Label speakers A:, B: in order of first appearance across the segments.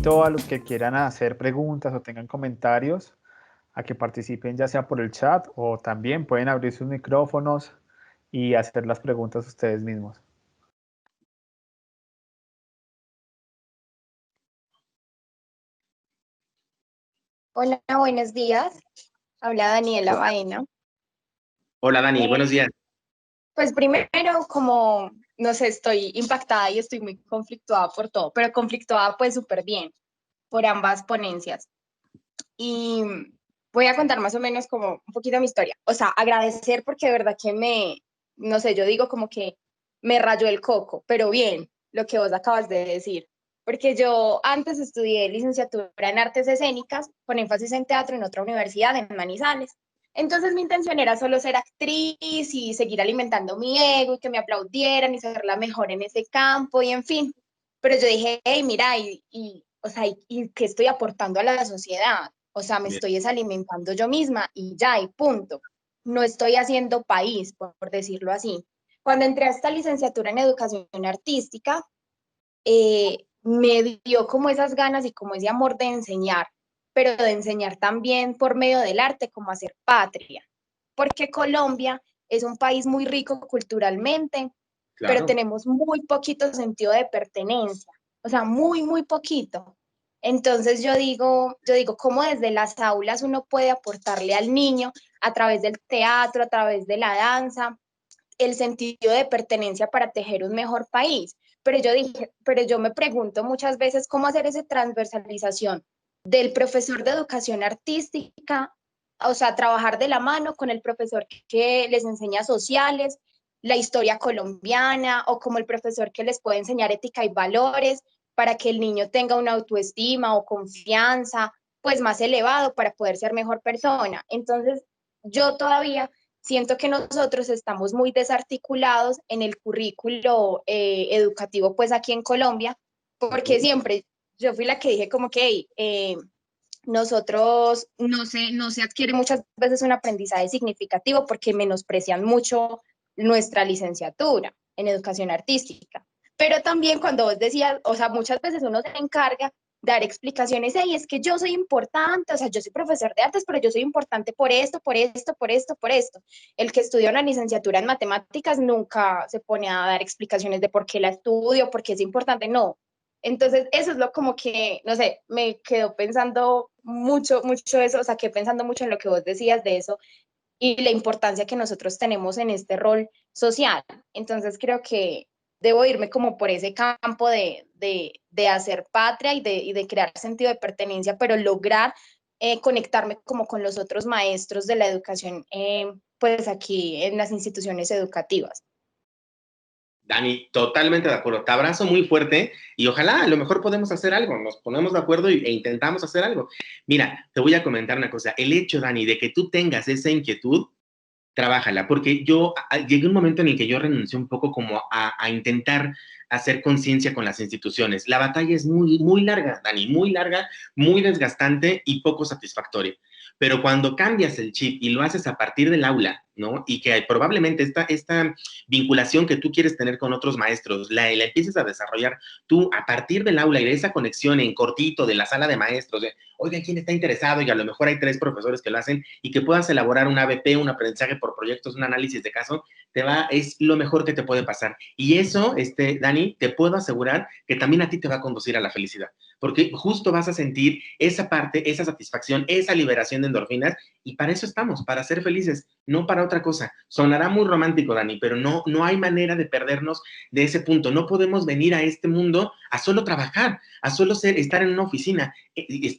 A: invito a los que quieran hacer preguntas o tengan comentarios a que participen ya sea por el chat o también pueden abrir sus micrófonos y hacer las preguntas ustedes mismos.
B: Hola, buenos días. Habla Daniela Baena.
C: Hola Dani, buenos días.
B: Pues primero, como, no sé, estoy impactada y estoy muy conflictuada por todo, pero conflictuada pues súper bien por ambas ponencias. Y voy a contar más o menos como un poquito mi historia. O sea, agradecer porque de verdad que no sé, yo digo como que me rayó el coco, pero bien, lo que vos acabas de decir. Porque yo antes estudié licenciatura en artes escénicas con énfasis en teatro en otra universidad, en Manizales. Entonces mi intención era solo ser actriz y seguir alimentando mi ego y que me aplaudieran y ser la mejor en ese campo y en fin. Pero yo dije, hey, mira, o sea, ¿y qué estoy aportando a la sociedad? O sea, me estoy desalimentando yo misma y ya, y punto. No estoy haciendo país, por decirlo así. Cuando entré a esta licenciatura en educación artística, me dio como esas ganas y como ese amor de enseñar, pero de enseñar también por medio del arte, como hacer patria. Porque Colombia es un país muy rico culturalmente,
C: Claro.
B: pero tenemos muy poquito sentido de pertenencia, o sea, muy, muy poquito. Entonces yo digo, cómo desde las aulas uno puede aportarle al niño a través del teatro, a través de la danza, el sentido de pertenencia para tejer un mejor país. Pero yo me pregunto muchas veces cómo hacer esa transversalización del profesor de educación artística, o sea, trabajar de la mano con el profesor que les enseña sociales, la historia colombiana, o como el profesor que les puede enseñar ética y valores para que el niño tenga una autoestima o confianza, pues más elevado para poder ser mejor persona. Entonces, yo todavía siento que nosotros estamos muy desarticulados en el currículo educativo, pues aquí en Colombia, porque siempre yo fui la que dije como que nosotros no se adquiere muchas veces un aprendizaje significativo porque menosprecian mucho nuestra licenciatura en educación artística. Pero también cuando vos decías, o sea, muchas veces uno se encarga de dar explicaciones, y es que yo soy importante, o sea, yo soy profesor de artes, pero yo soy importante por esto, por esto, por esto, por esto. El que estudia una licenciatura en matemáticas nunca se pone a dar explicaciones de por qué la estudio, por qué es importante, no. Entonces, eso es lo como que, no sé, me quedó pensando mucho, mucho eso, o sea, que pensando mucho en lo que vos decías de eso y la importancia que nosotros tenemos en este rol social. Entonces, creo que debo irme como por ese campo de hacer patria y de crear sentido de pertenencia, pero lograr conectarme como con los otros maestros de la educación, pues aquí en las instituciones educativas.
C: Dani, totalmente de acuerdo. Te abrazo muy fuerte y ojalá a lo mejor podemos hacer algo. Nos ponemos de acuerdo e intentamos hacer algo. Mira, te voy a comentar una cosa. El hecho, Dani, de que tú tengas esa inquietud, trabájala, porque yo llegué a un momento en el que yo renuncié un poco como a intentar hacer conciencia con las instituciones. La batalla es muy, muy larga, Dani, muy larga, muy desgastante y poco satisfactoria. Pero cuando cambias el chip y lo haces a partir del aula, ¿no? Y que probablemente esta vinculación que tú quieres tener con otros maestros, la empieces a desarrollar tú a partir del aula y de esa conexión en cortito de la sala de maestros, de, oigan, ¿quién está interesado? Y a lo mejor hay 3 profesores que lo hacen y que puedas elaborar un ABP, un aprendizaje por proyectos, un análisis de caso, es lo mejor que te puede pasar. Y eso, Dani, te puedo asegurar que también a ti te va a conducir a la felicidad, porque justo vas a sentir esa parte, esa satisfacción, esa liberación de endorfinas, y para eso estamos, para ser felices, no para otra cosa. Sonará muy romántico, Dani, pero no hay manera de perdernos de ese punto. No podemos venir a este mundo a solo trabajar, a solo estar en una oficina.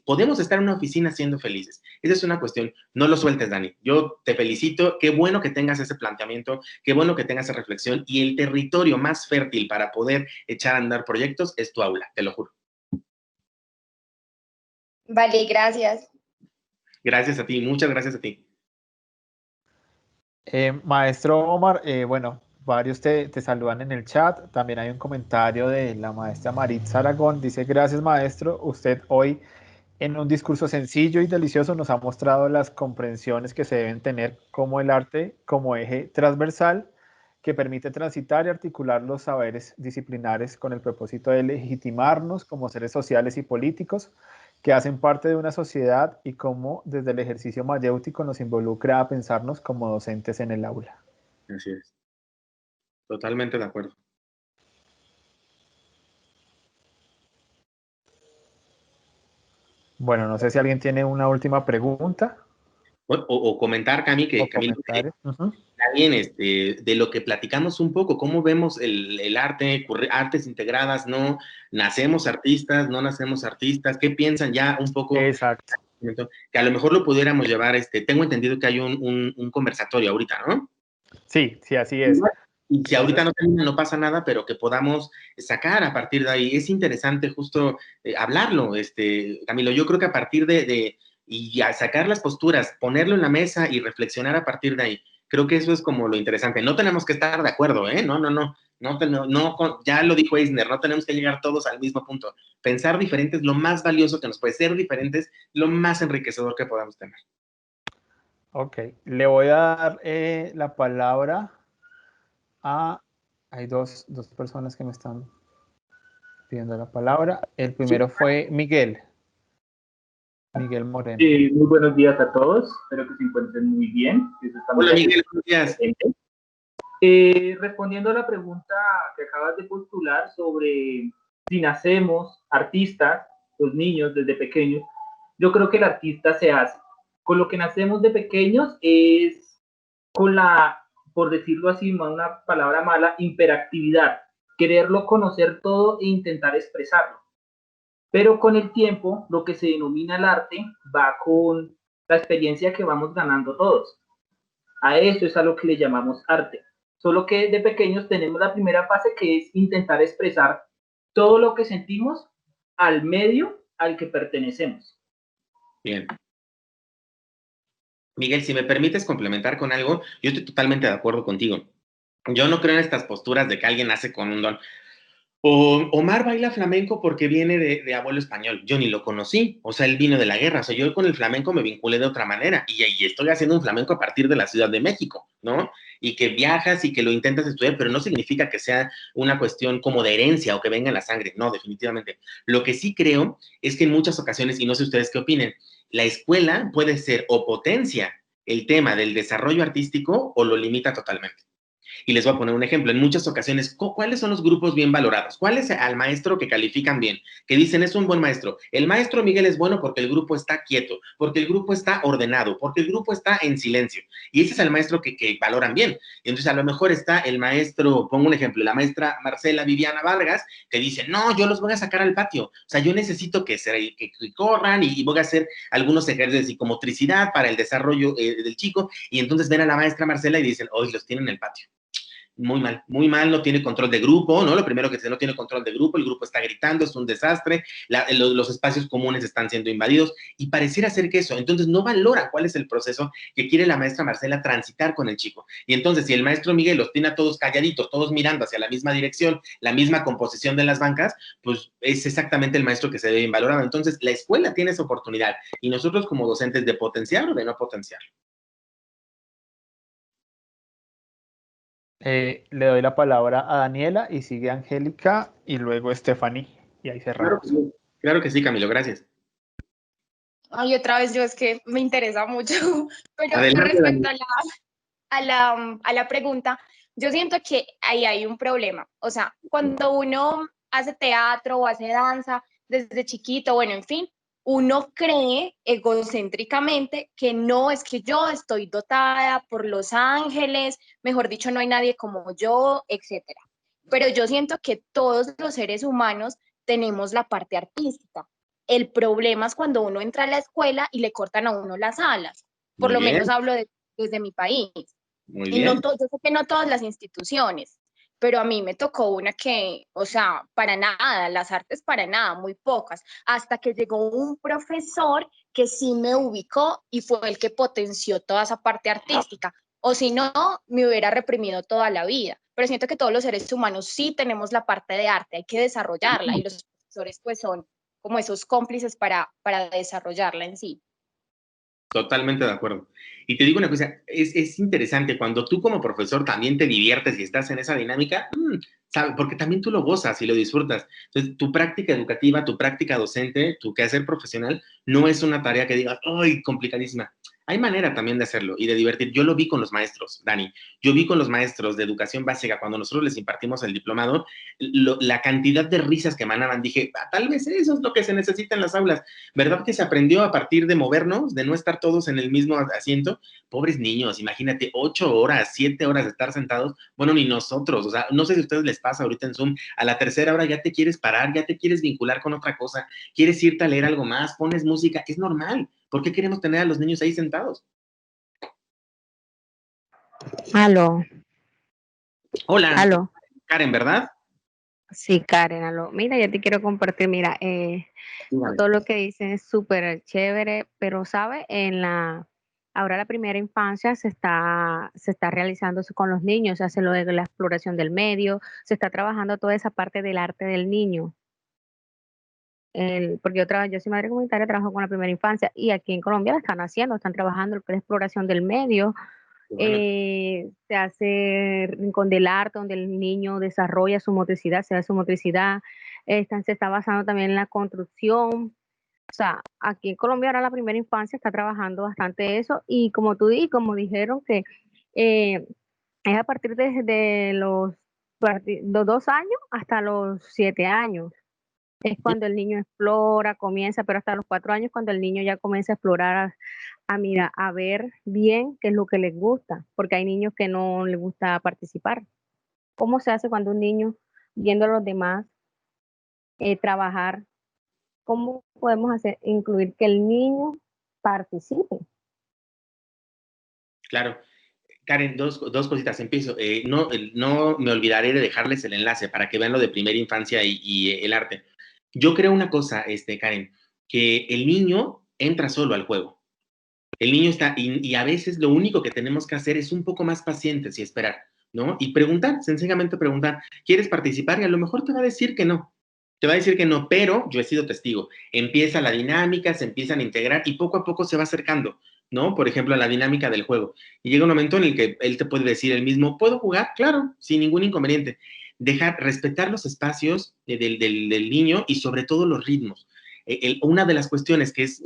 C: Podemos estar en una oficina siendo felices. Esa es una cuestión. No lo sueltes, Dani. Yo te felicito. Qué bueno que tengas ese planteamiento, qué bueno que tengas esa reflexión, y el territorio más fértil para poder echar a andar proyectos es tu aula, te lo juro.
B: Vale, gracias.
C: Gracias a ti, muchas gracias a ti.
A: Maestro Omar, bueno, varios te saludan en el chat. También hay un comentario de la maestra Maritza Aragón. Dice, gracias maestro, usted hoy en un discurso sencillo y delicioso nos ha mostrado las comprensiones que se deben tener como el arte como eje transversal que permite transitar y articular los saberes disciplinares con el propósito de legitimarnos como seres sociales y políticos que hacen parte de una sociedad y cómo desde el ejercicio mayéutico nos involucra a pensarnos como docentes en el aula.
C: Así es. Totalmente de acuerdo.
A: Bueno, no sé si alguien tiene una última pregunta
C: O comentar, Cami,
A: o
C: Camilo,
A: comentario.
C: también de lo que platicamos un poco, cómo vemos el arte, artes integradas, ¿no? ¿Nacemos artistas, no nacemos artistas? ¿Qué piensan ya un poco?
A: Exacto.
C: Que a lo mejor lo pudiéramos llevar, tengo entendido que hay un conversatorio ahorita, ¿no?
A: Sí, sí, así es.
C: Y si ahorita
A: Entonces,
C: no termina, no pasa nada, pero que podamos sacar a partir de ahí. Es interesante justo hablarlo, Camilo. Yo creo que a partir y a sacar las posturas, ponerlo en la mesa y reflexionar a partir de ahí. Creo que eso es como lo interesante. No tenemos que estar de acuerdo, ¿eh? No, no, no. Ya lo dijo Eisner, no tenemos que llegar todos al mismo punto. Pensar diferente es lo más valioso que nos puede ser diferentes, lo más enriquecedor que podamos tener.
A: ok, le voy a dar la palabra a... Hay dos personas que me están pidiendo la palabra. El primero fue Miguel Moreno.
D: Muy buenos días a todos, espero que se encuentren muy bien.
C: Hola Miguel, buenos días.
D: Respondiendo a la pregunta que acabas de postular sobre si nacemos artistas, los niños desde pequeños, yo creo que el artista se hace. Con lo que nacemos de pequeños es con por decirlo así, una palabra mala, hiperactividad, quererlo conocer todo e intentar expresarlo. Pero con el tiempo, lo que se denomina el arte va con la experiencia que vamos ganando todos. A eso es a lo que le llamamos arte. Solo que de pequeños tenemos la primera fase, que es intentar expresar todo lo que sentimos al medio al que pertenecemos.
C: Bien. Miguel, si me permites complementar con algo, yo estoy totalmente de acuerdo contigo. Yo no creo en estas posturas de que alguien nace con un don. Omar baila flamenco porque viene de abuelo español. Yo ni lo conocí. O sea, él vino de la guerra. O sea, yo con el flamenco me vinculé de otra manera. Y estoy haciendo un flamenco a partir de la Ciudad de México, ¿no? Y que viajas y que lo intentas estudiar, pero no significa que sea una cuestión como de herencia o que venga en la sangre. No, definitivamente. Lo que sí creo es que en muchas ocasiones, y no sé ustedes qué opinen, la escuela puede ser o potencia el tema del desarrollo artístico o lo limita totalmente. Y les voy a poner un ejemplo. En muchas ocasiones, ¿cuáles son los grupos bien valorados? ¿Cuál es al maestro que califican bien? Que dicen, es un buen maestro. El maestro Miguel es bueno porque el grupo está quieto, porque el grupo está ordenado, porque el grupo está en silencio. Y ese es el maestro que valoran bien. Entonces, a lo mejor está el maestro, pongo un ejemplo, la maestra Marcela Viviana Vargas, que dice, no, yo los voy a sacar al patio. O sea, yo necesito que corran y voy a hacer algunos ejercicios de psicomotricidad para el desarrollo del chico. Y entonces ven a la maestra Marcela y dicen, hoy los tienen en el patio. Muy mal, no tiene control de grupo, ¿no? Lo primero que dice, no tiene control de grupo, el grupo está gritando, es un desastre, los espacios comunes están siendo invadidos, y pareciera ser que eso, entonces no valora cuál es el proceso que quiere la maestra Marcela transitar con el chico. Y entonces, si el maestro Miguel los tiene a todos calladitos, todos mirando hacia la misma dirección, la misma composición de las bancas, pues es exactamente el maestro que se debe valorar. Entonces, la escuela tiene esa oportunidad, y nosotros como docentes de potenciar o de no potenciar.
A: Le doy la palabra a Daniela y sigue Angélica y luego Stephanie. Y ahí cerramos.
C: Claro que sí, Camilo, gracias.
B: Ay, otra vez yo es que me interesa mucho, pero
C: Adelante,
B: respecto a la pregunta, yo siento que ahí hay un problema. O sea, cuando uno hace teatro o hace danza desde chiquito, bueno, en fin, uno cree egocéntricamente que no, es que yo estoy dotada por los ángeles, mejor dicho, no hay nadie como yo, etcétera. Pero yo siento que todos los seres humanos tenemos la parte artística. El problema es cuando uno entra a la escuela y le cortan a uno las alas. Por
C: Muy
B: lo
C: bien.
B: menos hablo desde mi país.
C: Muy
B: Y
C: bien.
B: yo sé que no todas las instituciones, pero a mí me tocó una que, o sea, para nada, las artes para nada, muy pocas, hasta que llegó un profesor que sí me ubicó y fue el que potenció toda esa parte artística. O si no, me hubiera reprimido toda la vida. Pero siento que todos los seres humanos sí tenemos la parte de arte, hay que desarrollarla y los profesores pues son como esos cómplices para desarrollarla en sí.
C: Totalmente de acuerdo. Y te digo una cosa, es interesante cuando tú como profesor también te diviertes y estás en esa dinámica, porque también tú lo gozas y lo disfrutas. Entonces, tu práctica educativa, tu práctica docente, tu quehacer profesional, no es una tarea que digas, ¡ay, complicadísima! Hay manera también de hacerlo y de divertir. Yo lo vi con los maestros, Dani. Yo vi con los maestros de educación básica, cuando nosotros les impartimos el diplomado, la cantidad de risas que emanaban. Dije, tal vez eso es lo que se necesita en las aulas. ¿Verdad que se aprendió a partir de movernos, de no estar todos en el mismo asiento? Pobres niños, imagínate, 8 horas, 7 horas de estar sentados. Bueno, ni nosotros, o sea, no sé si a ustedes les pasa ahorita en Zoom, a la tercera hora ya te quieres parar, ya te quieres vincular con otra cosa, quieres irte a leer algo más, pones música, es normal. ¿Por qué queremos tener a los niños ahí sentados?
E: Aló,
C: Hola,
E: aló.
C: Karen, ¿verdad?
E: Sí, Karen, aló. Mira, ya te quiero compartir, mira,
C: Dígame.
E: todo lo que dicen es súper chévere, pero sabe, ahora la primera infancia se está realizando eso con los niños, se hace lo de la exploración del medio, se está trabajando toda esa parte del arte del niño. Porque yo soy madre comunitaria, trabajo con la primera infancia y aquí en Colombia la están haciendo, están trabajando lo que es la exploración del medio.
C: Bueno,
E: Se hace rincón del arte, donde el niño desarrolla su motricidad, se da su motricidad. Se está basando también en la construcción. O sea, aquí en Colombia ahora la primera infancia está trabajando bastante eso y como tú y como dijeron que eh, es a partir de los 2 años hasta los 7 años. Es cuando el niño explora, comienza, pero hasta los 4 años cuando el niño ya comienza a explorar, mira, a ver bien qué es lo que les gusta, porque hay niños que no les gusta participar. ¿Cómo se hace cuando un niño, viendo a los demás trabajar, cómo podemos hacer, incluir que el niño participe?
C: claro. Karen, dos cositas, empiezo. No me olvidaré de dejarles el enlace para que vean lo de primera infancia y el arte. Yo creo una cosa, Karen, que el niño entra solo al juego. El niño está, y a veces lo único que tenemos que hacer es un poco más pacientes y esperar, ¿no? Y preguntar, sencillamente preguntar, ¿quieres participar? Y a lo mejor te va a decir que no. Te va a decir que no, pero yo he sido testigo. Empieza la dinámica, se empiezan a integrar y poco a poco se va acercando, ¿no? Por ejemplo, a la dinámica del juego. Y llega un momento en el que él te puede decir él mismo, ¿puedo jugar? Claro, sin ningún inconveniente. Respetar los espacios del niño y sobre todo los ritmos. Una de las cuestiones que es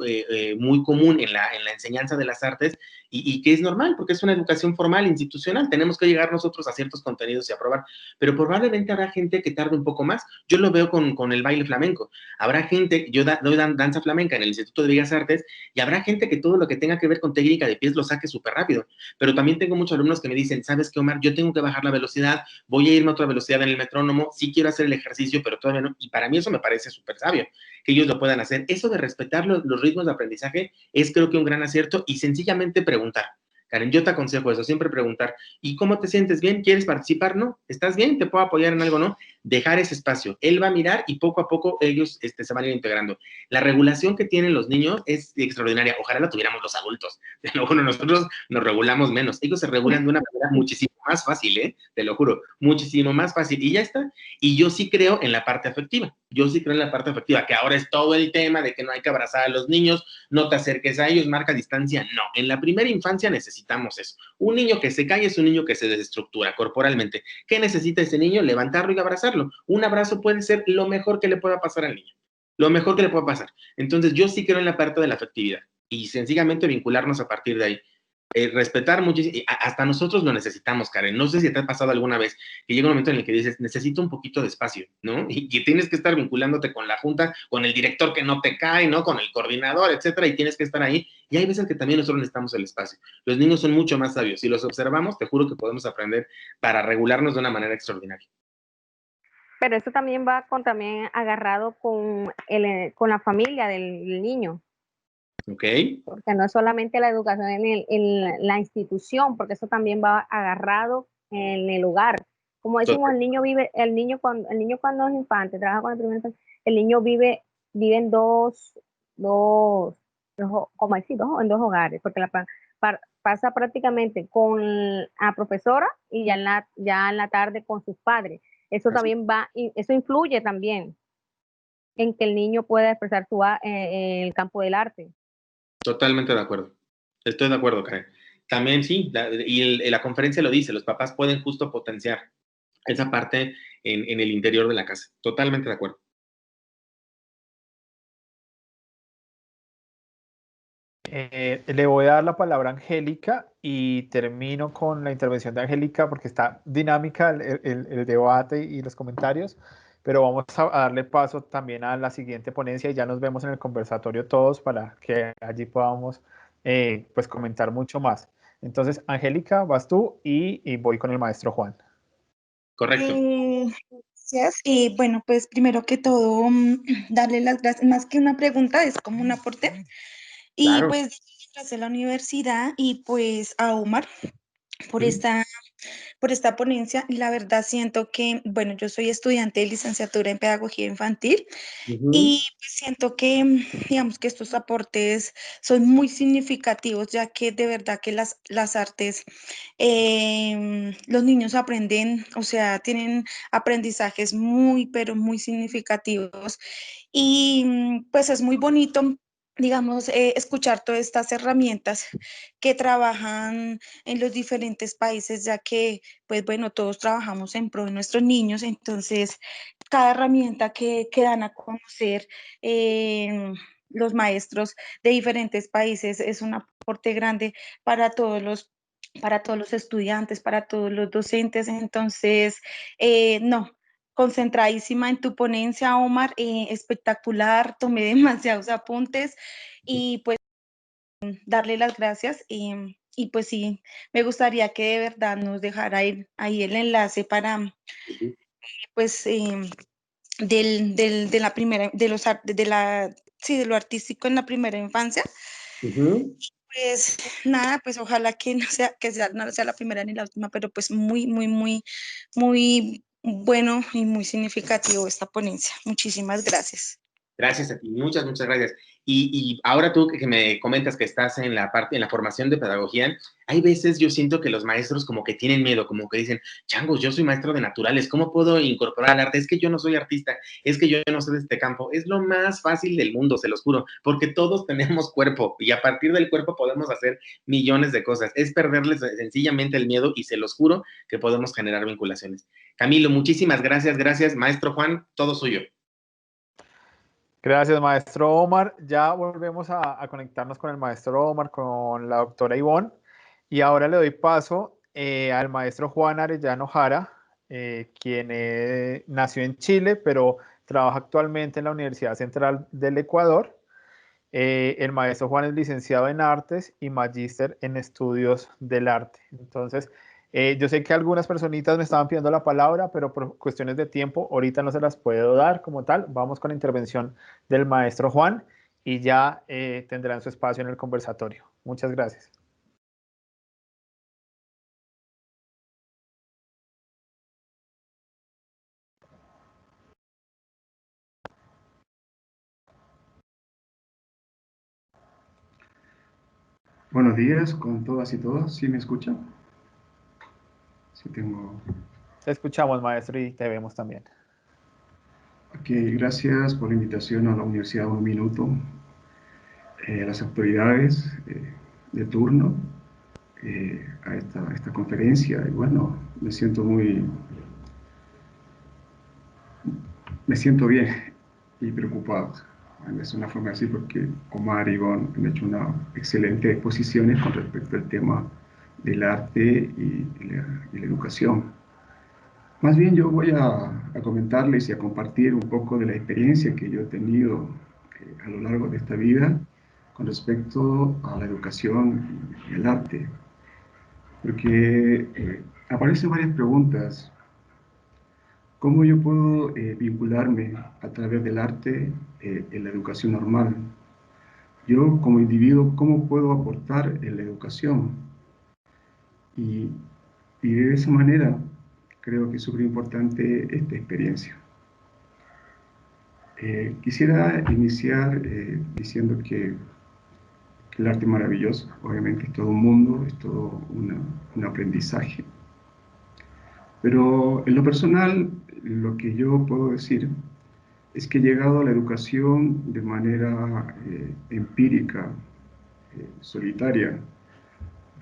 C: muy común en la enseñanza de las artes y que es normal porque es una educación formal, institucional, tenemos que llegar nosotros a ciertos contenidos y aprobar, pero probablemente habrá gente que tarde un poco más. Yo lo veo con el baile flamenco. Habrá gente, yo doy danza flamenca en el Instituto de Bellas Artes y habrá gente que todo lo que tenga que ver con técnica de pies lo saque súper rápido, pero también tengo muchos alumnos que me dicen, ¿sabes qué, Omar? Yo tengo que bajar la velocidad, voy a irme a otra velocidad en el metrónomo, sí quiero hacer el ejercicio, pero todavía no, y para mí eso me parece súper sabio que ellos lo puedan hacer. Eso de respetar los ritmos de aprendizaje es creo que un gran acierto y sencillamente preguntar. Karen, yo te aconsejo eso, siempre preguntar, ¿y cómo te sientes bien? ¿Quieres participar? ¿No? ¿Estás bien? ¿Te puedo apoyar en algo? ¿No? Dejar ese espacio. Él va a mirar y poco a poco ellos se van a ir integrando. La regulación que tienen los niños es extraordinaria. Ojalá la tuviéramos los adultos. Te lo juro, nosotros nos regulamos menos. Ellos se regulan de una manera muchísimo más fácil, ¿eh? Te lo juro, muchísimo más fácil. Y ya está. Y yo sí creo en la parte afectiva. Yo sí creo en la parte afectiva, que ahora es todo el tema de que no hay que abrazar a los niños, no te acerques a ellos, marca distancia. No, en la primera infancia necesitamos eso. Un niño que se cae es un niño que se desestructura corporalmente. ¿Qué necesita ese niño? Levantarlo y abrazarlo. Un abrazo puede ser lo mejor que le pueda pasar al niño. Lo mejor que le pueda pasar. Entonces, yo sí creo en la parte de la afectividad y sencillamente vincularnos a partir de ahí. Respetar muchísimo, hasta nosotros lo necesitamos, Karen. No sé si te ha pasado alguna vez que llega un momento en el que dices, necesito un poquito de espacio, ¿no? Y tienes que estar vinculándote con la junta, con el director que no te cae, ¿no? Con el coordinador, etcétera, y tienes que estar ahí. Y hay veces que también nosotros necesitamos el espacio. Los niños son mucho más sabios. Si los observamos, te juro que podemos aprender para regularnos de una manera extraordinaria.
E: Pero eso también va también agarrado con la familia del niño.
C: ¿Ok?
E: Porque no es solamente la educación en la institución, porque eso también va agarrado en el hogar. Como decimos, el niño cuando es infante, trabaja con el primer infante, el niño vive en como decir, en dos hogares, porque pasa prácticamente con la profesora y ya en la tarde con sus padres. Eso
C: Así.
E: también eso influye también en que el niño pueda expresar el campo del arte.
C: Totalmente de acuerdo. Estoy de acuerdo, Karen. También sí, la conferencia lo dice, los papás pueden justo potenciar esa parte en el interior de la casa. Totalmente de acuerdo.
A: Le voy a dar la palabra a Angélica y termino con la intervención de Angélica porque está dinámica el debate y los comentarios, pero vamos a darle paso también a la siguiente ponencia y ya nos vemos en el conversatorio todos para que allí podamos pues comentar mucho más. Entonces, Angélica, vas tú y voy con el maestro Juan.
C: Correcto.
F: Gracias. Y bueno, pues primero que todo, darle las gracias, más que una pregunta, es como un aporte. Y
C: Claro.
F: pues gracias a la universidad y pues a Omar por esta ponencia. La verdad siento que, bueno, yo soy estudiante de licenciatura en pedagogía infantil y pues siento que, digamos que estos aportes son muy significativos, ya que de verdad que las artes, los niños aprenden, o sea, tienen aprendizajes muy, pero muy significativos y pues es muy bonito, digamos, escuchar todas estas herramientas que trabajan en los diferentes países, ya que, pues bueno, todos trabajamos en pro de nuestros niños, entonces cada herramienta que dan a conocer los maestros de diferentes países es un aporte grande para todos los estudiantes, para todos los docentes. Entonces, no, concentradísima en tu ponencia, Omar, espectacular, tomé demasiados apuntes y pues darle las gracias y pues sí, me gustaría que de verdad nos dejara ahí el enlace para pues de la primera, de los de la, sí, de lo artístico en la primera infancia. Pues nada, pues ojalá que no sea la primera ni la última, pero pues muy, muy, muy, muy bueno y muy significativo esta ponencia. Muchísimas gracias.
C: Gracias a ti, muchas, muchas gracias. Y ahora tú que me comentas que estás en la parte, en la formación de pedagogía, hay veces yo siento que los maestros como que tienen miedo, como que dicen, changos, yo soy maestro de naturales, ¿cómo puedo incorporar el arte? Es que yo no soy artista, es que yo no soy de este campo. Es lo más fácil del mundo, se los juro, porque todos tenemos cuerpo y a partir del cuerpo podemos hacer millones de cosas. Es perderles sencillamente el miedo y se los juro que podemos generar vinculaciones. Camilo, muchísimas gracias, gracias. Maestro Juan, todo suyo.
A: Gracias, maestro Omar. Ya volvemos a conectarnos con el maestro Omar, con la doctora Ivonne. Y ahora le doy paso al maestro Juan Arellano Jara, quien nació en Chile, pero trabaja actualmente en la Universidad Central del Ecuador. El maestro Juan es licenciado en Artes y magíster en Estudios del Arte. Entonces, yo sé que algunas personitas me estaban pidiendo la palabra, pero por cuestiones de tiempo, ahorita no se las puedo dar como tal. Vamos con la intervención del maestro Juan y ya tendrán su espacio en el conversatorio. Muchas gracias.
G: Buenos días con todas y todos. ¿Sí me escuchan? Sí tengo...
A: Te escuchamos, maestro, y te vemos también.
G: Ok, gracias por la invitación a la Universidad Un Minuto, a las autoridades de turno, a esta conferencia. Y bueno, me siento bien y preocupado. Es una forma así porque Omar y Ivonne han hecho una excelente exposiciones con respecto al tema del arte y la educación. Más bien yo voy a comentarles y a compartir un poco de la experiencia que yo he tenido a lo largo de esta vida con respecto a la educación y el arte. Porque aparecen varias preguntas. ¿Cómo yo puedo vincularme a través del arte en la educación normal? Yo como individuo, ¿cómo puedo aportar en la educación? Y de esa manera creo que es súper importante esta experiencia. Quisiera iniciar diciendo que el arte es maravilloso, obviamente es todo un mundo, es todo un aprendizaje. Pero en lo personal, lo que yo puedo decir es que he llegado a la educación de manera empírica solitaria.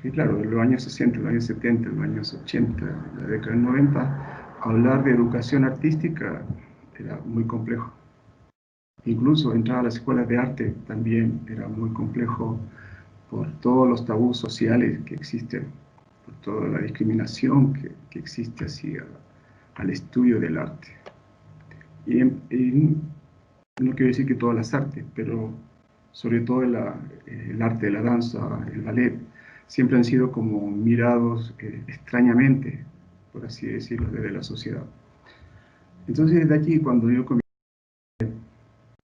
G: Y claro, en los años 60, en los años 70, en los años 80, en la década del 90, hablar de educación artística era muy complejo. Incluso entrar a las escuelas de arte también era muy complejo por todos los tabús sociales que existen, por toda la discriminación que existe hacia al estudio del arte. Y no quiero decir que todas las artes, pero sobre todo el arte de la danza, el ballet, siempre han sido como mirados extrañamente, por así decirlo, desde la sociedad. Entonces, desde aquí, cuando yo comencé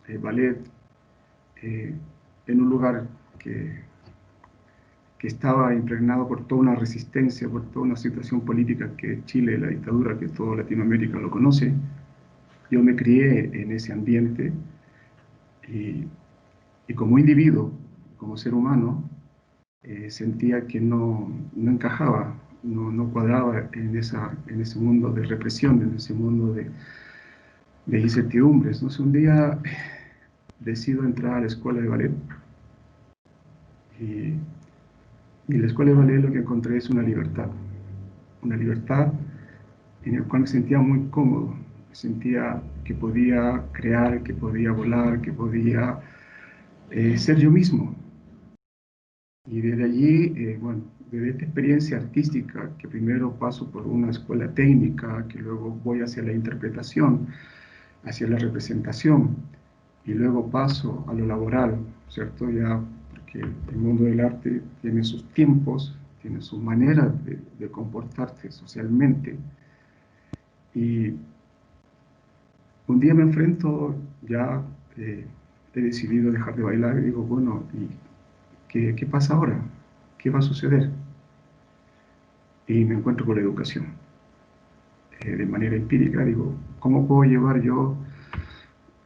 G: el ballet en un lugar que estaba impregnado por toda una resistencia, por toda una situación política que Chile, la dictadura, que toda Latinoamérica lo conoce, yo me crié en ese ambiente y como individuo, como ser humano, sentía que no encajaba, no cuadraba en ese mundo de represión, en ese mundo de incertidumbres. Entonces un día decido entrar a la escuela de ballet y en la escuela de ballet lo que encontré es una libertad en la cual me sentía muy cómodo, me sentía que podía crear, que podía volar, que podía ser yo mismo. Y desde allí, bueno, desde esta experiencia artística, que primero paso por una escuela técnica, que luego voy hacia la interpretación, hacia la representación, y luego paso a lo laboral, ¿cierto? Ya, porque el mundo del arte tiene sus tiempos, tiene sus maneras de comportarse socialmente. Y un día me enfrento, ya he decidido dejar de bailar, y digo, bueno, ¿y qué pasa ahora? ¿Qué va a suceder? Y me encuentro con la educación. De manera empírica, digo, ¿cómo puedo llevar yo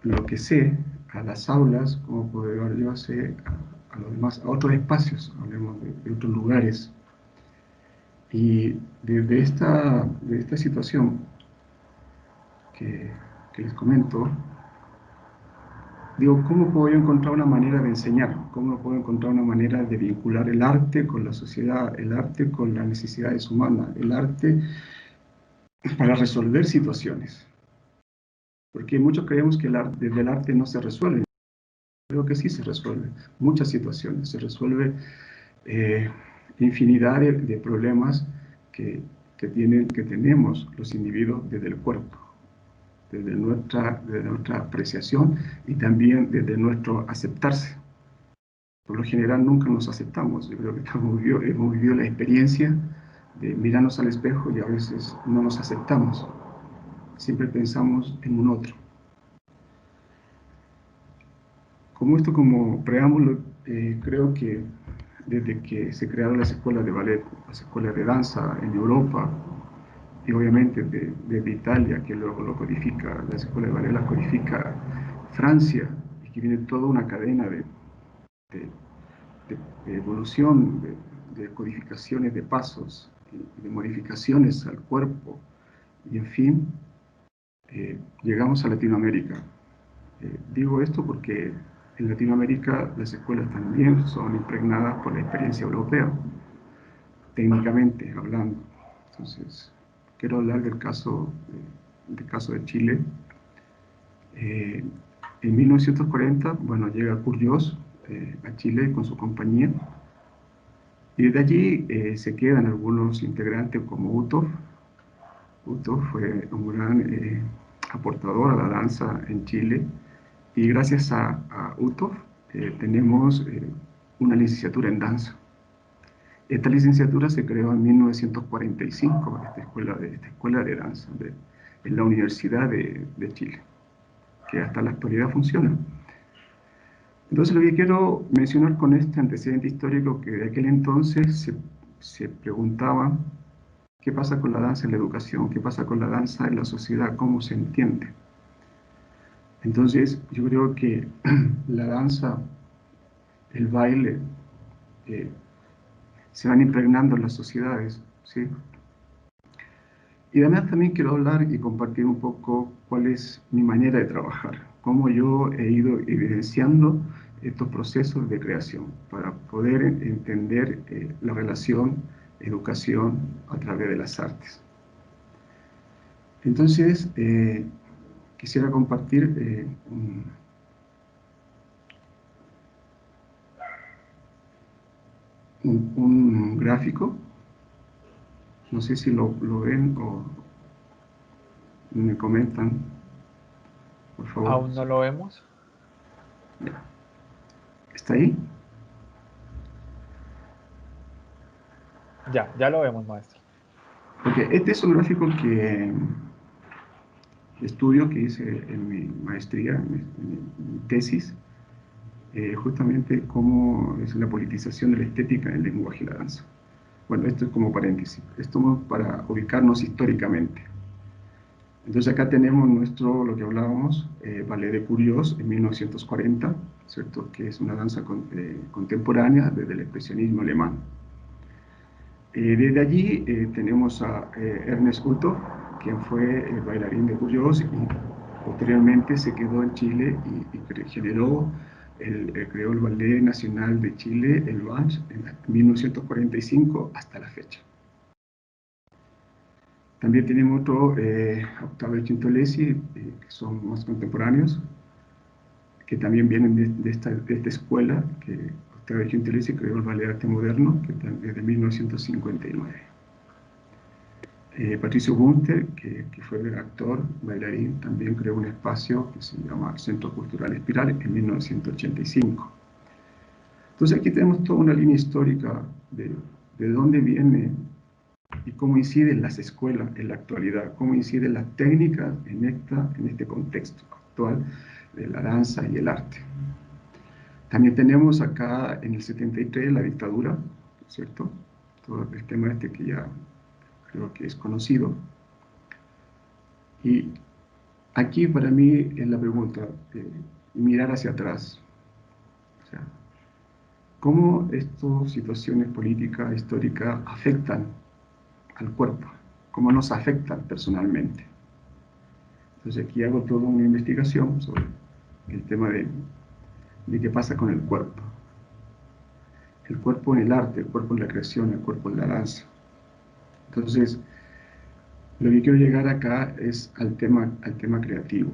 G: lo que sé a las aulas? ¿Cómo puedo llevar yo a los demás, a otros espacios? Hablemos de otros lugares. Y desde esta situación que les comento, digo, ¿cómo puedo yo encontrar una manera de enseñar? ¿Cómo puedo encontrar una manera de vincular el arte con la sociedad, el arte con las necesidades humanas, el arte para resolver situaciones? Porque muchos creemos que desde el arte no se resuelve. Creo que sí se resuelve muchas situaciones, se resuelve infinidad de problemas que tenemos los individuos desde el cuerpo, desde nuestra apreciación y también desde nuestro aceptarse. Por lo general nunca nos aceptamos. Yo creo que hemos vivido la experiencia de mirarnos al espejo y a veces no nos aceptamos. Siempre pensamos en un otro. Como preámbulo, creo que desde que se crearon las escuelas de ballet, las escuelas de danza en Europa, y obviamente desde Italia, que luego lo codifica, las escuelas de ballet las codifica Francia, y que viene toda una cadena de evolución, de codificaciones de pasos, de modificaciones al cuerpo, y en fin, llegamos a Latinoamérica. Digo esto porque en Latinoamérica las escuelas también son impregnadas por la experiencia europea, técnicamente hablando. Entonces, quiero hablar del caso de Chile. En 1940, bueno, llega Kurt Jooss a Chile con su compañía, y desde allí se quedan algunos integrantes como Uthoff. Uthoff fue un gran aportador a la danza en Chile, y gracias a Uthoff tenemos una licenciatura en danza. Esta licenciatura se creó en 1945, esta escuela de danza en la Universidad de Chile, que hasta la actualidad funciona. Entonces lo que quiero mencionar con este antecedente histórico, que de aquel entonces se preguntaba qué pasa con la danza en la educación, qué pasa con la danza en la sociedad, cómo se entiende. Entonces yo creo que la danza, el baile, se van impregnando en las sociedades, ¿sí? Y además también quiero hablar y compartir un poco cuál es mi manera de trabajar, cómo yo he ido evidenciando estos procesos de creación, para poder entender la relación educación a través de las artes. Entonces, quisiera compartir un gráfico. No sé si lo ven o me comentan, por favor.
A: Aún no lo vemos.
G: ¿Está ahí?
A: Ya lo vemos, maestro.
G: Ok, este es un gráfico que estudio, que hice en mi maestría, en mi tesis, justamente cómo es la politización de la estética en el lenguaje y la danza. Bueno, esto es como paréntesis. Esto es para ubicarnos históricamente. Entonces acá tenemos lo que hablábamos, Ballet de Curiós en 1940, ¿cierto? Que es una danza contemporánea desde el expresionismo alemán. Desde allí tenemos a Ernest Uthoff, quien fue el bailarín de Curiós y posteriormente se quedó en Chile y creó el Ballet Nacional de Chile, el BANCH, en 1945 hasta la fecha. También tenemos otro, Octavio Cintolesi, que son más contemporáneos, que también vienen de esta escuela, que Octavio Cintolesi creó el Ballet Arte Moderno, que desde 1959. Patricio Gunther, que fue actor, bailarín, también creó un espacio que se llama Centro Cultural Espiral en 1985. Entonces aquí tenemos toda una línea histórica de dónde viene y cómo inciden las escuelas en la actualidad, cómo inciden las técnicas en este contexto actual de la danza y el arte. También tenemos acá en el 73 la dictadura, ¿cierto? Todo el tema que ya creo que es conocido. Y aquí para mí es la pregunta, mirar hacia atrás. O sea, ¿cómo estas situaciones políticas, históricas, afectan al cuerpo? ¿Cómo nos afectan personalmente? Entonces aquí hago toda una investigación sobre el tema de qué pasa con el cuerpo. El cuerpo en el arte, el cuerpo en la creación, el cuerpo en la danza. Entonces, lo que quiero llegar acá es al tema creativo.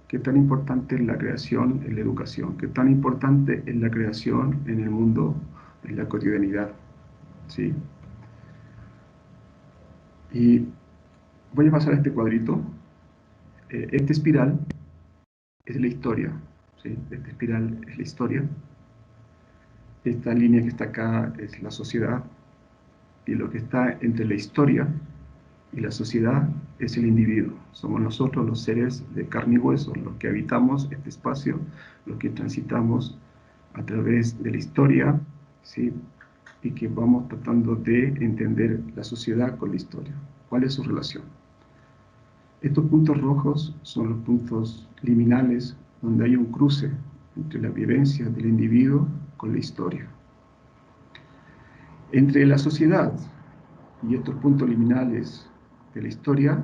G: ¿Qué tan importante es la creación en la educación? ¿Qué tan importante es la creación en el mundo, en la cotidianidad? ¿Sí? Y voy a pasar a este cuadrito. Esta espiral es la historia. ¿Sí? Esta espiral es la historia. Esta línea que está acá es la sociedad. Y lo que está entre la historia y la sociedad es el individuo. Somos nosotros los seres de carne y hueso, los que habitamos este espacio, los que transitamos a través de la historia, ¿sí? Y que vamos tratando de entender la sociedad con la historia. ¿Cuál es su relación? Estos puntos rojos son los puntos liminales donde hay un cruce entre la vivencia del individuo con la historia. Entre la sociedad y estos puntos liminales de la historia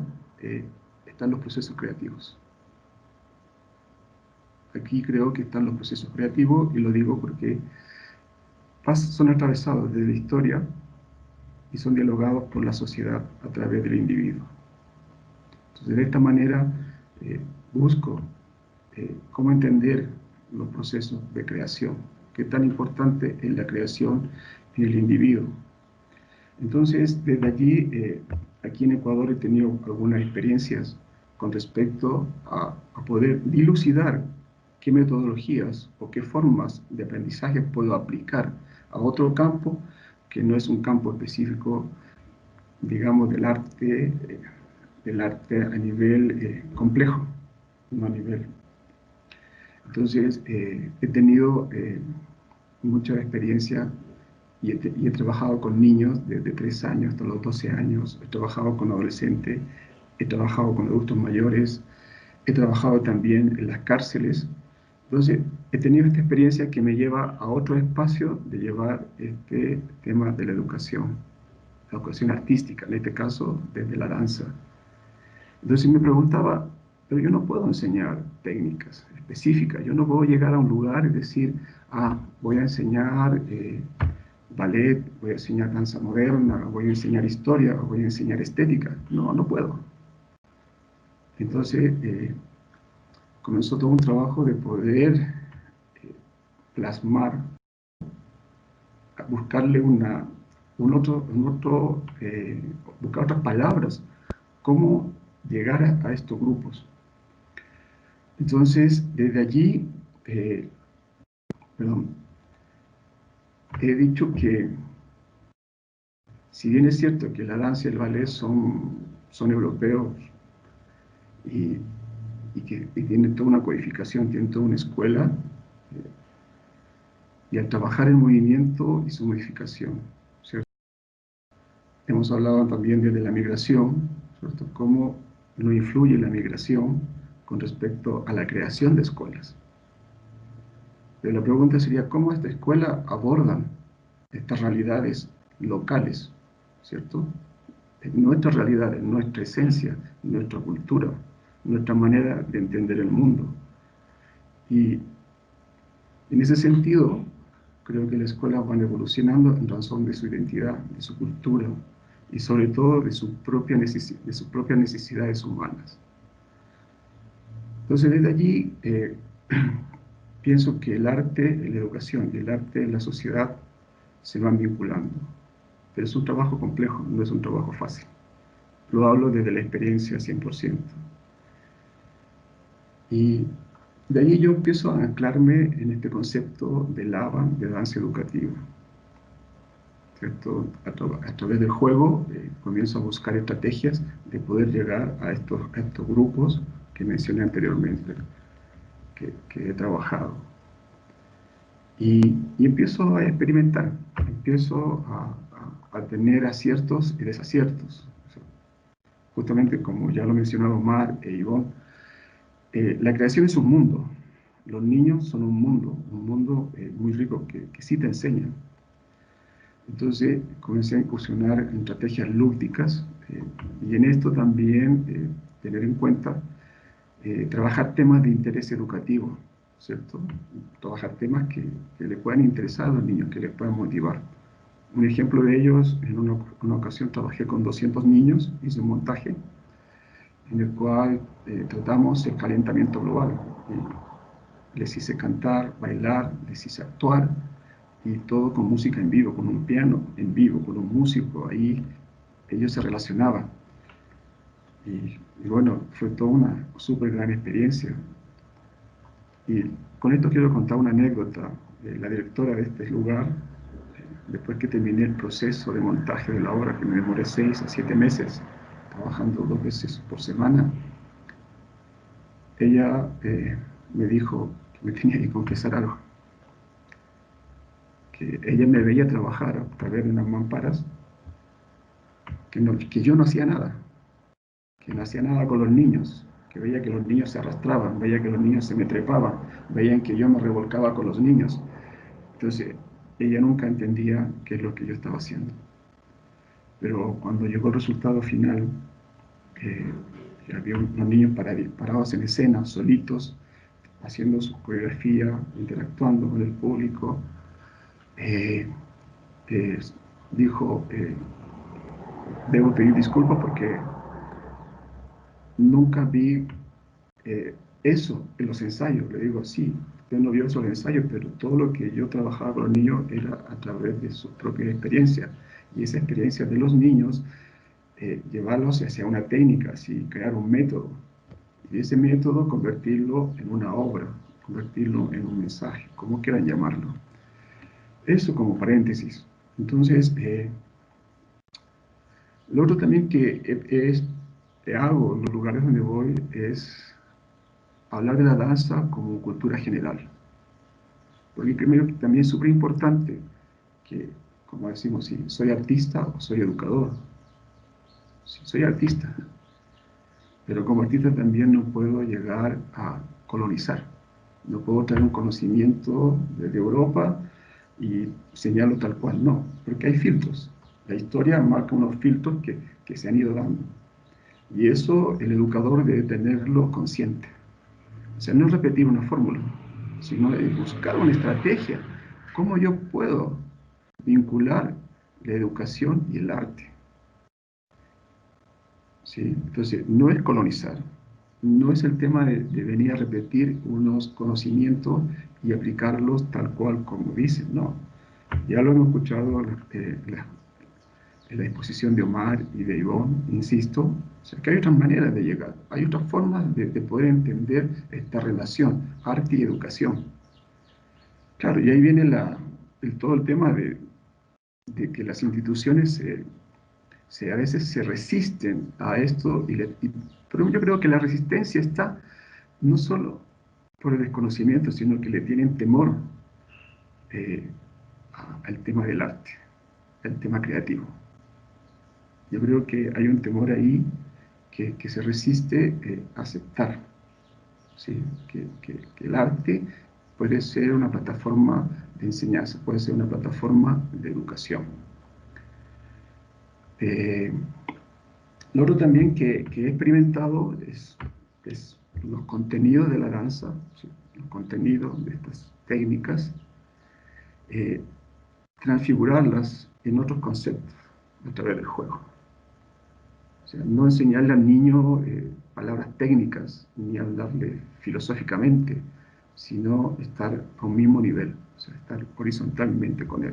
G: están los procesos creativos. Aquí creo que están los procesos creativos y lo digo porque son atravesados desde la historia y son dialogados por la sociedad a través del individuo. Entonces, de esta manera busco cómo entender los procesos de creación, qué tan importante es la creación en el individuo. Entonces, desde allí, aquí en Ecuador he tenido algunas experiencias con respecto a poder dilucidar qué metodologías o qué formas de aprendizaje puedo aplicar a otro campo que no es un campo específico, digamos, del arte a nivel complejo, no a nivel. Entonces, he tenido mucha experiencia y he trabajado con niños desde 3 años hasta los 12 años, he trabajado con adolescentes, he trabajado con adultos mayores, he trabajado también en las cárceles. Entonces, he tenido esta experiencia que me lleva a otro espacio de llevar este tema de la educación artística, en este caso desde la danza. Entonces me preguntaba, pero yo no puedo enseñar técnicas específicas. Yo no puedo llegar a un lugar y decir, voy a enseñar ballet, voy a enseñar danza moderna, voy a enseñar historia, voy a enseñar estética. No, no puedo. Entonces, comenzó todo un trabajo de poder plasmar, buscarle buscar otras palabras, cómo llegar a estos grupos. Entonces, desde allí, he dicho que, si bien es cierto que la danza y el ballet son europeos y tienen toda una codificación, tienen toda una escuela, y al trabajar el movimiento y su modificación, ¿cierto? Hemos hablado también desde la migración, ¿cierto? Cómo no influye la migración con respecto a la creación de escuelas. Pero la pregunta sería, ¿cómo esta escuela abordan estas realidades locales, ¿cierto? Nuestras realidades, nuestra esencia, nuestra cultura, nuestra manera de entender el mundo. Y en ese sentido, creo que las escuelas van evolucionando en razón de su identidad, de su cultura y sobre todo de sus propias necesidades humanas. Entonces, desde allí, pienso que el arte en la educación y el arte en la sociedad se van vinculando. Pero es un trabajo complejo, no es un trabajo fácil. Lo hablo desde la experiencia 100%. Y de ahí yo empiezo a anclarme en este concepto de LAVA, de danza educativa. ¿Cierto? A través del juego comienzo a buscar estrategias de poder llegar a estos grupos que mencioné anteriormente, que he trabajado. Y empiezo a experimentar, empiezo a tener aciertos y desaciertos. Justamente como ya lo mencionaron Omar e Ivonne, la creación es un mundo. Los niños son un mundo muy rico que sí te enseñan. Entonces comencé a incursionar en estrategias lúdicas y en esto también tener en cuenta trabajar temas de interés educativo, ¿cierto? Trabajar temas que le puedan interesar a los niños, que les puedan motivar. Un ejemplo de ellos, en una ocasión trabajé con 200 niños, hice un montaje en el cual tratamos el calentamiento global. Les hice cantar, bailar, les hice actuar, y todo con música en vivo, con un piano en vivo, con un músico ahí. Ellos se relacionaban. Y bueno, fue toda una súper gran experiencia. Y con esto quiero contar una anécdota. La directora de este lugar, después que terminé el proceso de montaje de la obra, que me demoré 6 a 7 meses, trabajando 2 veces por semana, ella me dijo que me tenía que confesar algo. Que ella me veía trabajar a través de unas mamparas, que yo no hacía nada, que no hacía nada con los niños, que veía que los niños se arrastraban, veía que los niños se me trepaban, veían que yo me revolcaba con los niños. Entonces, ella nunca entendía qué es lo que yo estaba haciendo. Pero cuando llegó el resultado final, había unos niños parados en escena, solitos, haciendo su coreografía, interactuando con el público, dijo, debo pedir disculpas porque nunca vi eso en los ensayos. Le digo, sí, usted no vio eso en los ensayos, pero todo lo que yo trabajaba con los niños era a través de su propia experiencia. Y esa experiencia de los niños, llevarlos hacia una técnica, así, crear un método. Y ese método convertirlo en una obra, convertirlo en un mensaje, como quieran llamarlo. Eso como paréntesis. Entonces, lo otro también que hago en los lugares donde voy es hablar de la danza como cultura general. Porque primero que también es súper importante que, como decimos, si soy artista o soy educador. Si soy artista, pero como artista también no puedo llegar a colonizar. No puedo traer un conocimiento desde Europa y señalo tal cual, no, porque hay filtros. La historia marca unos filtros que se han ido dando. Y eso el educador debe tenerlo consciente. O sea, no es repetir una fórmula, sino es buscar una estrategia. ¿Cómo yo puedo vincular la educación y el arte? ¿Sí? Entonces, no es colonizar, no es el tema de venir a repetir unos conocimientos y aplicarlos tal cual como dicen, no. Ya lo hemos escuchado en la exposición de Omar y de Ivonne, insisto, o sea, que hay otras maneras de llegar, hay otras formas de poder entender esta relación, arte y educación. Claro, y ahí viene todo el tema de que las instituciones a veces se resisten a esto, pero yo creo que la resistencia está no solo por el desconocimiento, sino que le tienen temor eh, al tema del arte, al tema creativo. Yo creo que hay un temor ahí que se resiste a aceptar, ¿sí? Que el arte puede ser una plataforma de enseñanza, puede ser una plataforma de educación. Lo otro también que he experimentado es los contenidos de la danza, ¿sí? Los contenidos de estas técnicas, transfigurarlas en otros conceptos a través del juego. O sea, no enseñarle al niño palabras técnicas ni hablarle filosóficamente, sino estar a un mismo nivel, o sea, estar horizontalmente con él.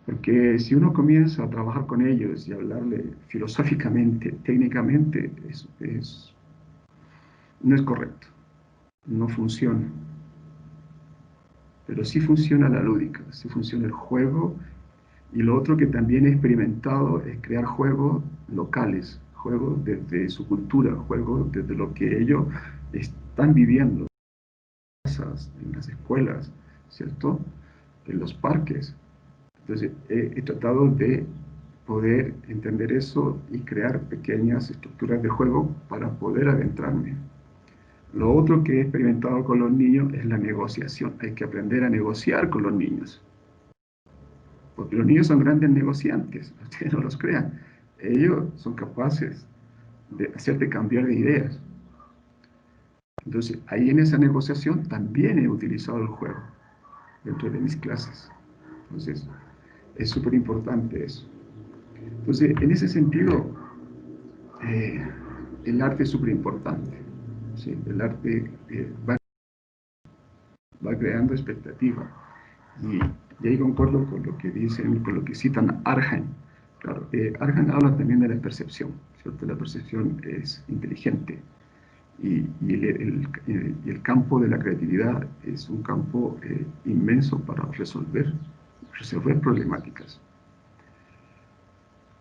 G: Porque si uno comienza a trabajar con ellos y hablarle filosóficamente, técnicamente, no es correcto, no funciona. Pero sí funciona la lúdica, sí funciona el juego. Y lo otro que también he experimentado es crear juegos locales, juegos desde su cultura, juegos desde lo que ellos están viviendo, en las escuelas, ¿cierto? En los parques. Entonces he tratado de poder entender eso y crear pequeñas estructuras de juego para poder adentrarme. Lo otro que he experimentado con los niños es la negociación. Hay que aprender a negociar con los niños. Porque los niños son grandes negociantes, ustedes no los crean. Ellos son capaces de hacerte cambiar de ideas. Entonces, ahí en esa negociación también he utilizado el juego dentro de mis clases. Entonces, es súper importante eso. Entonces, en ese sentido, el arte es súper importante. ¿Sí? El arte va creando expectativa. Y ahí concuerdo con lo que dicen, con lo que citan Arjan. Claro, Arjan habla también de la percepción, ¿cierto? La percepción es inteligente y el campo de la creatividad es un campo inmenso para resolver problemáticas.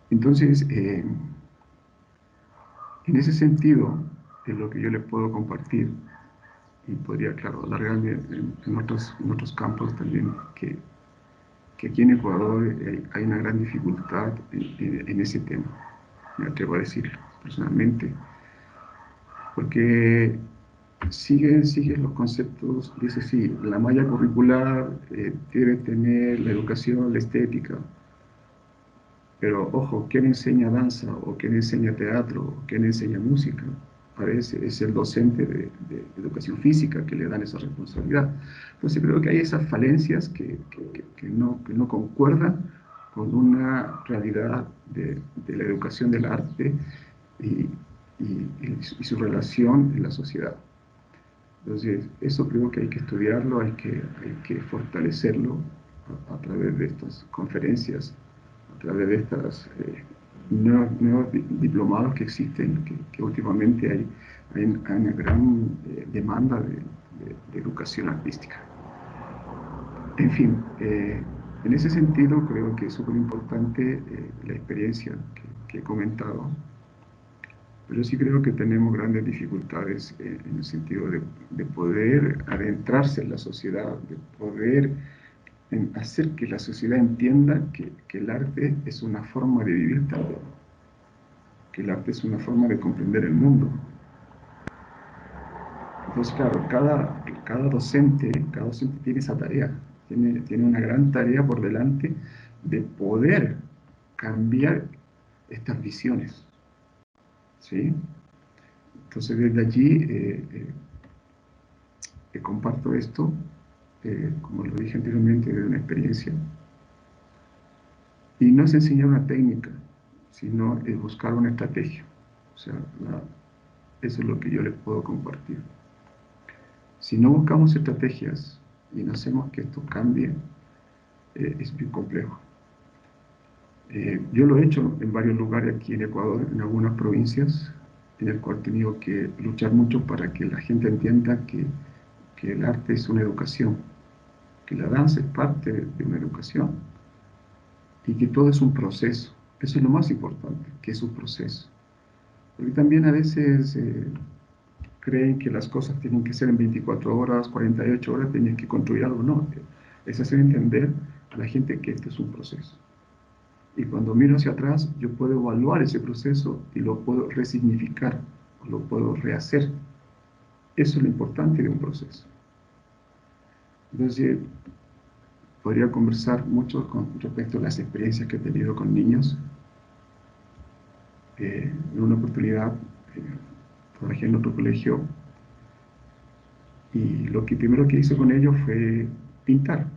G: Entonces, en ese sentido, es lo que yo les puedo compartir y podría, claro, alargarme en otros campos también que aquí en Ecuador hay una gran dificultad en ese tema, me atrevo a decirlo personalmente, porque siguen los conceptos, dice sí, la malla curricular debe tener la educación, la estética, pero ojo, ¿quién enseña danza o quién enseña teatro o quién enseña música? Parece, es el docente de educación física que le dan esa responsabilidad. Entonces creo que hay esas falencias que no concuerdan con una realidad de la educación del arte y su relación en la sociedad. Entonces, eso creo que hay que estudiarlo, hay que fortalecerlo a través de estas conferencias, a través de estos nuevos diplomados que existen, que últimamente hay una gran demanda de educación artística. En fin, en ese sentido creo que es súper importante la experiencia que he comentado, pero sí creo que tenemos grandes dificultades en el sentido de poder adentrarse en la sociedad, de poder hacer que la sociedad entienda que el arte es una forma de vivir también, que el arte es una forma de comprender el mundo. Entonces, claro, cada docente tiene esa tarea, tiene una gran tarea por delante de poder cambiar estas visiones, ¿sí? Entonces, desde allí comparto esto, como lo dije anteriormente, de una experiencia. Y no es enseñar una técnica, sino buscar una estrategia. O sea, eso es lo que yo les puedo compartir. Si no buscamos estrategias y no hacemos que esto cambie, es muy complejo. Yo lo he hecho en varios lugares aquí en Ecuador, en algunas provincias, en el cual he tenido que luchar mucho para que la gente entienda que el arte es una educación, que la danza es parte de una educación y que todo es un proceso. Eso es lo más importante, que es un proceso. Porque también a veces creen que las cosas tienen que ser en 24 horas, 48 horas, tienen que construir algo. No, es hacer entender a la gente que esto es un proceso. Y cuando miro hacia atrás, yo puedo evaluar ese proceso y lo puedo resignificar, lo puedo rehacer. Eso es lo importante de un proceso. Entonces, podría conversar mucho con respecto a las experiencias que he tenido con niños. En una oportunidad, trabajé en otro colegio y lo que primero que hice con ellos fue pintar,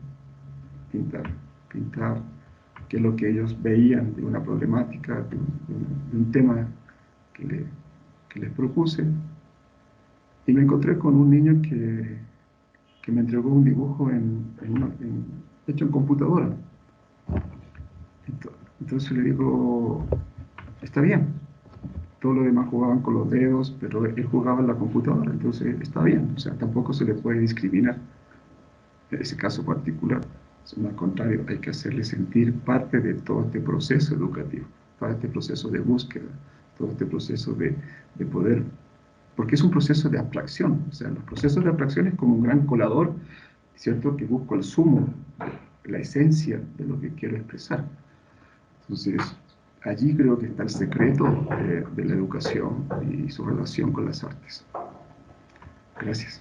G: qué es lo que ellos veían de una problemática, de un tema que les propuse. Y me encontré con un niño que me entregó un dibujo hecho en computadora. Entonces le digo, está bien. Todo lo demás jugaban con los dedos, pero él jugaba en la computadora, entonces está bien. O sea, tampoco se le puede discriminar en ese caso particular. Sino al contrario, hay que hacerle sentir parte de todo este proceso educativo, todo este proceso de búsqueda, todo este proceso de poder, porque es un proceso de abstracción. O sea, los procesos de abstracción es como un gran colador, ¿cierto? Que busco el sumo, la esencia de lo que quiero expresar. Entonces, allí creo que está el secreto de la educación y su relación con las artes. Gracias.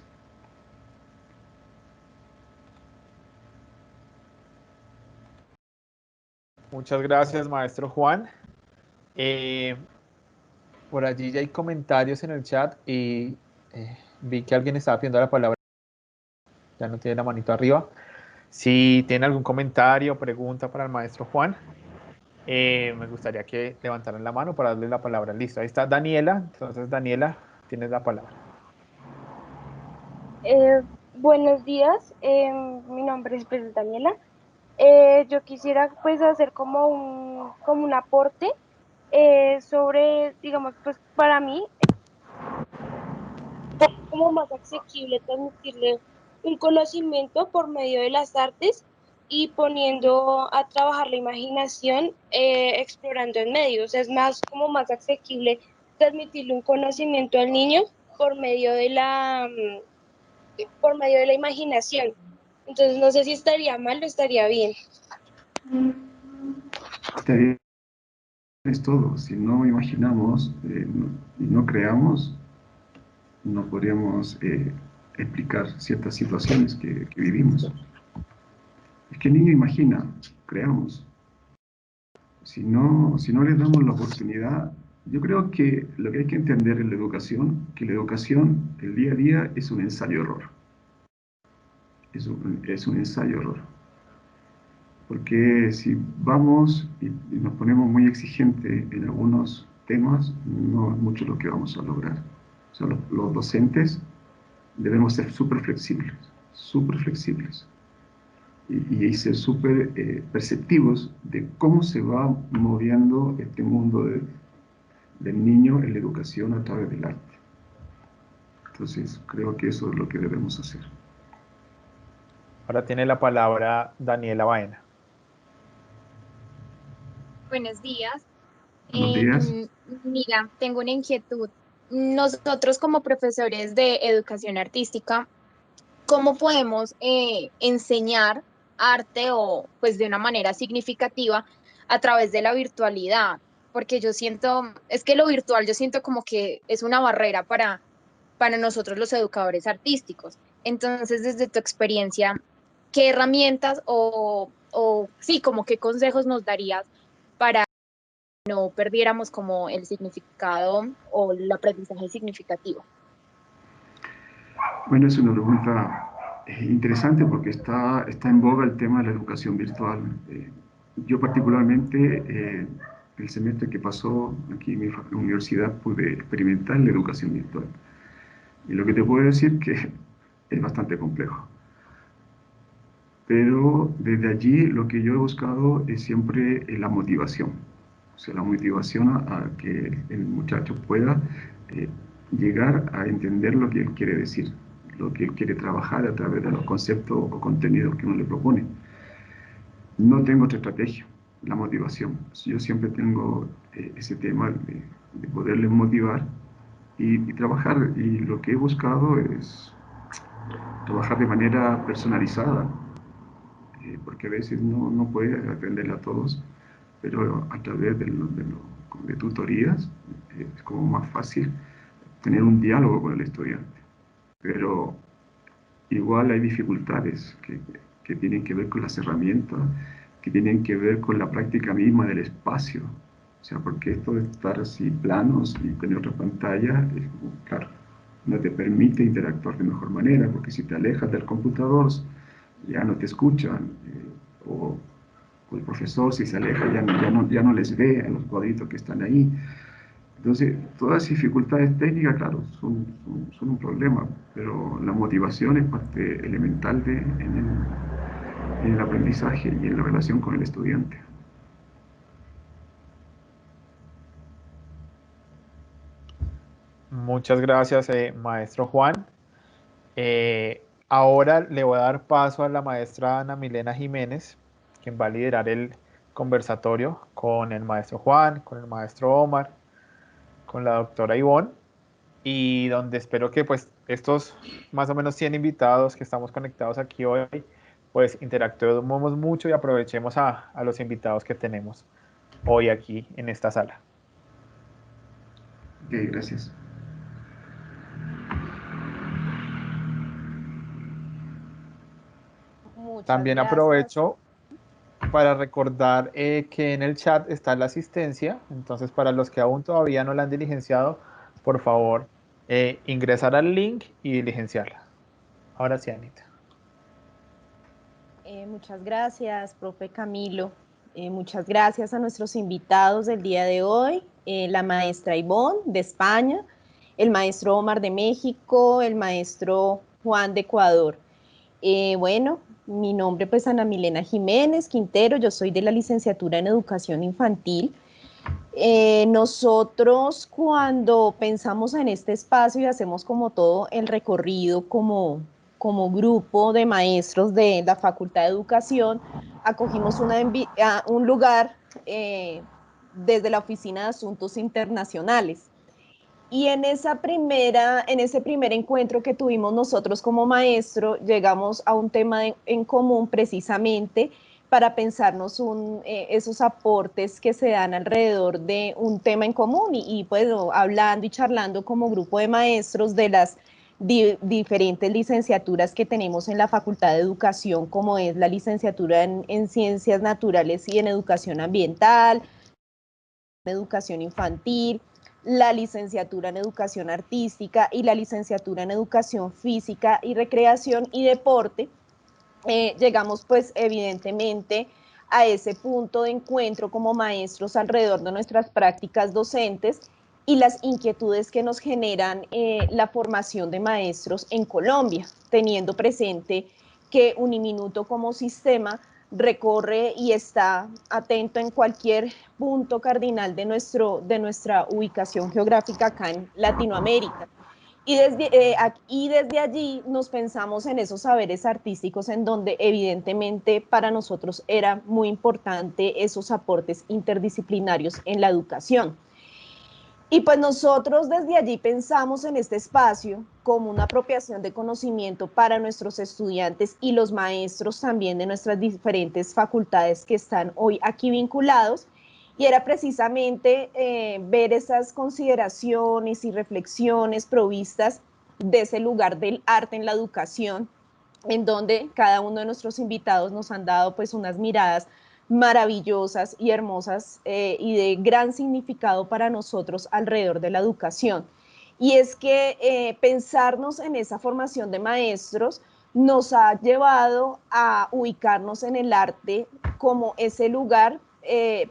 A: Muchas gracias, maestro Juan. Por allí ya hay comentarios en el chat y vi que alguien estaba pidiendo la palabra. Ya no tiene la manito arriba. Si tiene algún comentario o pregunta para el maestro Juan, me gustaría que levantaran la mano para darle la palabra. Listo, ahí está Daniela. Entonces, Daniela, tienes la palabra.
H: Buenos días, mi nombre es pues, Daniela. Yo quisiera pues hacer como un aporte sobre, digamos, pues para mí es como más asequible transmitirle un conocimiento por medio de las artes y poniendo a trabajar la imaginación, explorando en medios. Es más como más asequible transmitirle un conocimiento al niño por medio de por medio de la imaginación. Entonces, no sé si estaría mal o estaría bien.
G: Está bien, es todo. Si no imaginamos y no creamos, no podríamos explicar ciertas situaciones que vivimos. Es que el niño imagina, creamos. Si no les damos la oportunidad, yo creo que lo que hay que entender en la educación, que la educación, el día a día, es un ensayo-error. Es un ensayo-error. Porque si vamos y nos ponemos muy exigentes en algunos temas, no es mucho lo que vamos a lograr. O sea, los docentes debemos ser súper flexibles y ser súper perceptivos de cómo se va moviendo este mundo del niño en la educación a través del arte. Entonces, creo que eso es lo que debemos hacer.
A: Ahora tiene la palabra Daniela Baena.
B: Buenos días.
G: Buenos días.
B: Mira, tengo una inquietud. Nosotros como profesores de educación artística, ¿cómo podemos enseñar arte o pues de una manera significativa a través de la virtualidad? Porque yo siento, es que lo virtual yo siento como que es una barrera para nosotros los educadores artísticos. Entonces, desde tu experiencia, ¿qué herramientas o sí, como qué consejos nos darías para no perdiéramos como el significado o el aprendizaje significativo?
G: Bueno, es una pregunta interesante porque está en boga el tema de la educación virtual. Yo particularmente, el semestre que pasó aquí en mi universidad pude experimentar la educación virtual. Y lo que te puedo decir que es bastante complejo. Pero desde allí lo que yo he buscado es siempre la motivación. O sea, la motivación a que el muchacho pueda llegar a entender lo que él quiere decir, lo que él quiere trabajar a través de los conceptos o contenidos que uno le propone. No tengo otra estrategia, la motivación. Yo siempre tengo ese tema de poderles motivar y trabajar. Y lo que he buscado es trabajar de manera personalizada, porque a veces no puede atenderle a todos, pero a través de tutorías es como más fácil tener un diálogo con el estudiante. Pero igual hay dificultades que tienen que ver con las herramientas, que tienen que ver con la práctica misma del espacio. O sea, porque esto de estar así planos y tener otra pantalla, claro, no te permite interactuar de mejor manera, porque si te alejas del computador, ya no te escuchan, o el profesor, si se aleja, ya no les ve a los cuadritos que están ahí. Entonces, todas las dificultades técnicas, claro, son un problema, pero la motivación es parte elemental en el aprendizaje y en la relación con el estudiante.
A: Muchas gracias, maestro Juan. Ahora le voy a dar paso a la maestra Ana Milena Jiménez, quien va a liderar el conversatorio con el maestro Juan, con el maestro Omar, con la doctora Ivonne, y donde espero que pues estos más o menos 100 invitados que estamos conectados aquí hoy, pues interactuemos mucho y aprovechemos a los invitados que tenemos hoy aquí en esta sala.
G: Ok, gracias.
I: Muchas
A: También
I: gracias.
A: aprovecho para recordar que en el chat está la asistencia, entonces para los que aún todavía no la han diligenciado, por favor, ingresar al link y diligenciarla. Ahora sí, Anita.
I: Muchas gracias, profe Camilo. Muchas gracias a nuestros invitados del día de hoy, la maestra Ivonne de España, el maestro Omar de México, el maestro Juan de Ecuador. Bueno, mi nombre pues Ana Milena Jiménez Quintero, yo soy de la licenciatura en Educación Infantil. Nosotros cuando pensamos en este espacio y hacemos como todo el recorrido como grupo de maestros de la Facultad de Educación, acogimos un lugar desde la Oficina de Asuntos Internacionales. Y en ese primer encuentro que tuvimos nosotros como maestro, llegamos a un tema en común precisamente para pensarnos esos aportes que se dan alrededor de un tema en común y pues hablando y charlando como grupo de maestros de las diferentes licenciaturas que tenemos en la Facultad de Educación, como es la licenciatura en Ciencias Naturales y en Educación Ambiental, Educación Infantil, la licenciatura en Educación Artística y la licenciatura en Educación Física y Recreación y Deporte. Llegamos pues evidentemente a ese punto de encuentro como maestros alrededor de nuestras prácticas docentes y las inquietudes que nos generan la formación de maestros en Colombia, teniendo presente que Uniminuto como sistema recorre y está atento en cualquier punto cardinal de nuestra ubicación geográfica acá en Latinoamérica. Y desde allí nos pensamos en esos saberes artísticos en donde evidentemente para nosotros era muy importante esos aportes interdisciplinarios en la educación. Y pues nosotros desde allí pensamos en este espacio como una apropiación de conocimiento para nuestros estudiantes y los maestros también de nuestras diferentes facultades que están hoy aquí vinculados. Y era precisamente ver esas consideraciones y reflexiones provistas de ese lugar del arte en la educación, en donde cada uno de nuestros invitados nos han dado pues unas miradas maravillosas y hermosas y de gran significado para nosotros alrededor de la educación. Y es que pensarnos en esa formación de maestros nos ha llevado a ubicarnos en el arte como ese lugar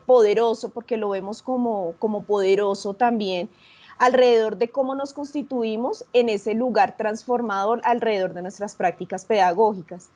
I: poderoso, porque lo vemos como poderoso también, alrededor de cómo nos constituimos en ese lugar transformador alrededor de nuestras prácticas pedagógicas,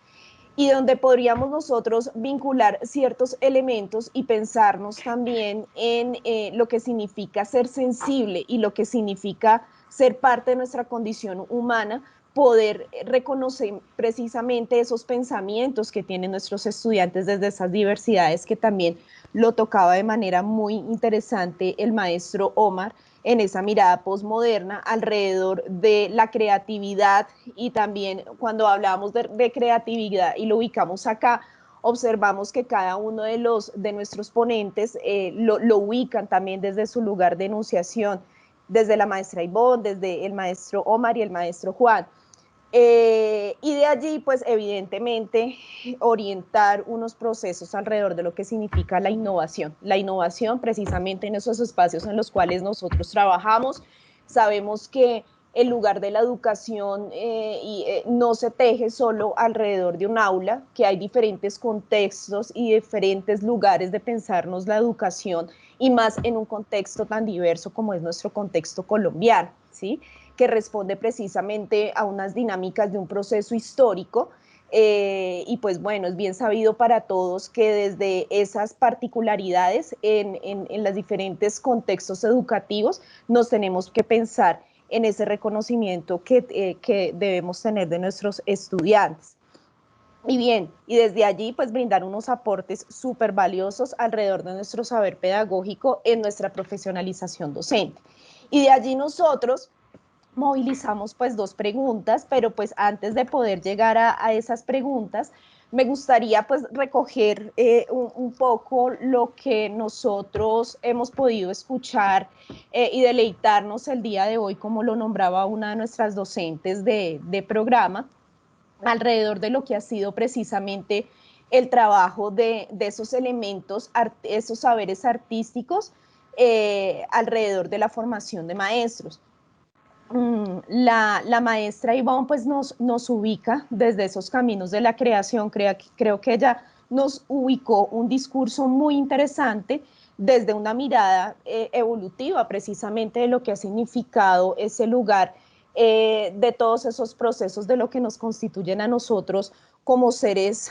I: y donde podríamos nosotros vincular ciertos elementos y pensarnos también en lo que significa ser sensible y lo que significa ser parte de nuestra condición humana, poder reconocer precisamente esos pensamientos que tienen nuestros estudiantes desde esas diversidades, que también lo tocaba de manera muy interesante el maestro Omar, en esa mirada postmoderna alrededor de la creatividad. Y también cuando hablamos de creatividad y lo ubicamos acá, observamos que cada uno de nuestros ponentes lo ubican también desde su lugar de enunciación, desde la maestra Ivonne, desde el maestro Omar y el maestro Juan. Y de allí, pues evidentemente, orientar unos procesos alrededor de lo que significa la innovación precisamente en esos espacios en los cuales nosotros trabajamos. Sabemos que el lugar de la educación no se teje solo alrededor de un aula, que hay diferentes contextos y diferentes lugares de pensarnos la educación, y más en un contexto tan diverso como es nuestro contexto colombiano, ¿sí?, que responde precisamente a unas dinámicas de un proceso histórico. Y pues bueno, es bien sabido para todos que desde esas particularidades en los diferentes contextos educativos nos tenemos que pensar en ese reconocimiento que debemos tener de nuestros estudiantes. Y bien, y desde allí pues brindar unos aportes súper valiosos alrededor de nuestro saber pedagógico en nuestra profesionalización docente. Y de allí nosotros movilizamos pues dos preguntas, pero pues antes de poder llegar a esas preguntas, me gustaría pues recoger un poco lo que nosotros hemos podido escuchar y deleitarnos el día de hoy, como lo nombraba una de nuestras docentes de programa, alrededor de lo que ha sido precisamente el trabajo de esos elementos, esos saberes artísticos alrededor de la formación de maestros. La maestra Ivonne pues nos ubica desde esos caminos de la creación. Creo que ella nos ubicó un discurso muy interesante desde una mirada evolutiva precisamente de lo que ha significado ese lugar, de todos esos procesos de lo que nos constituyen a nosotros como seres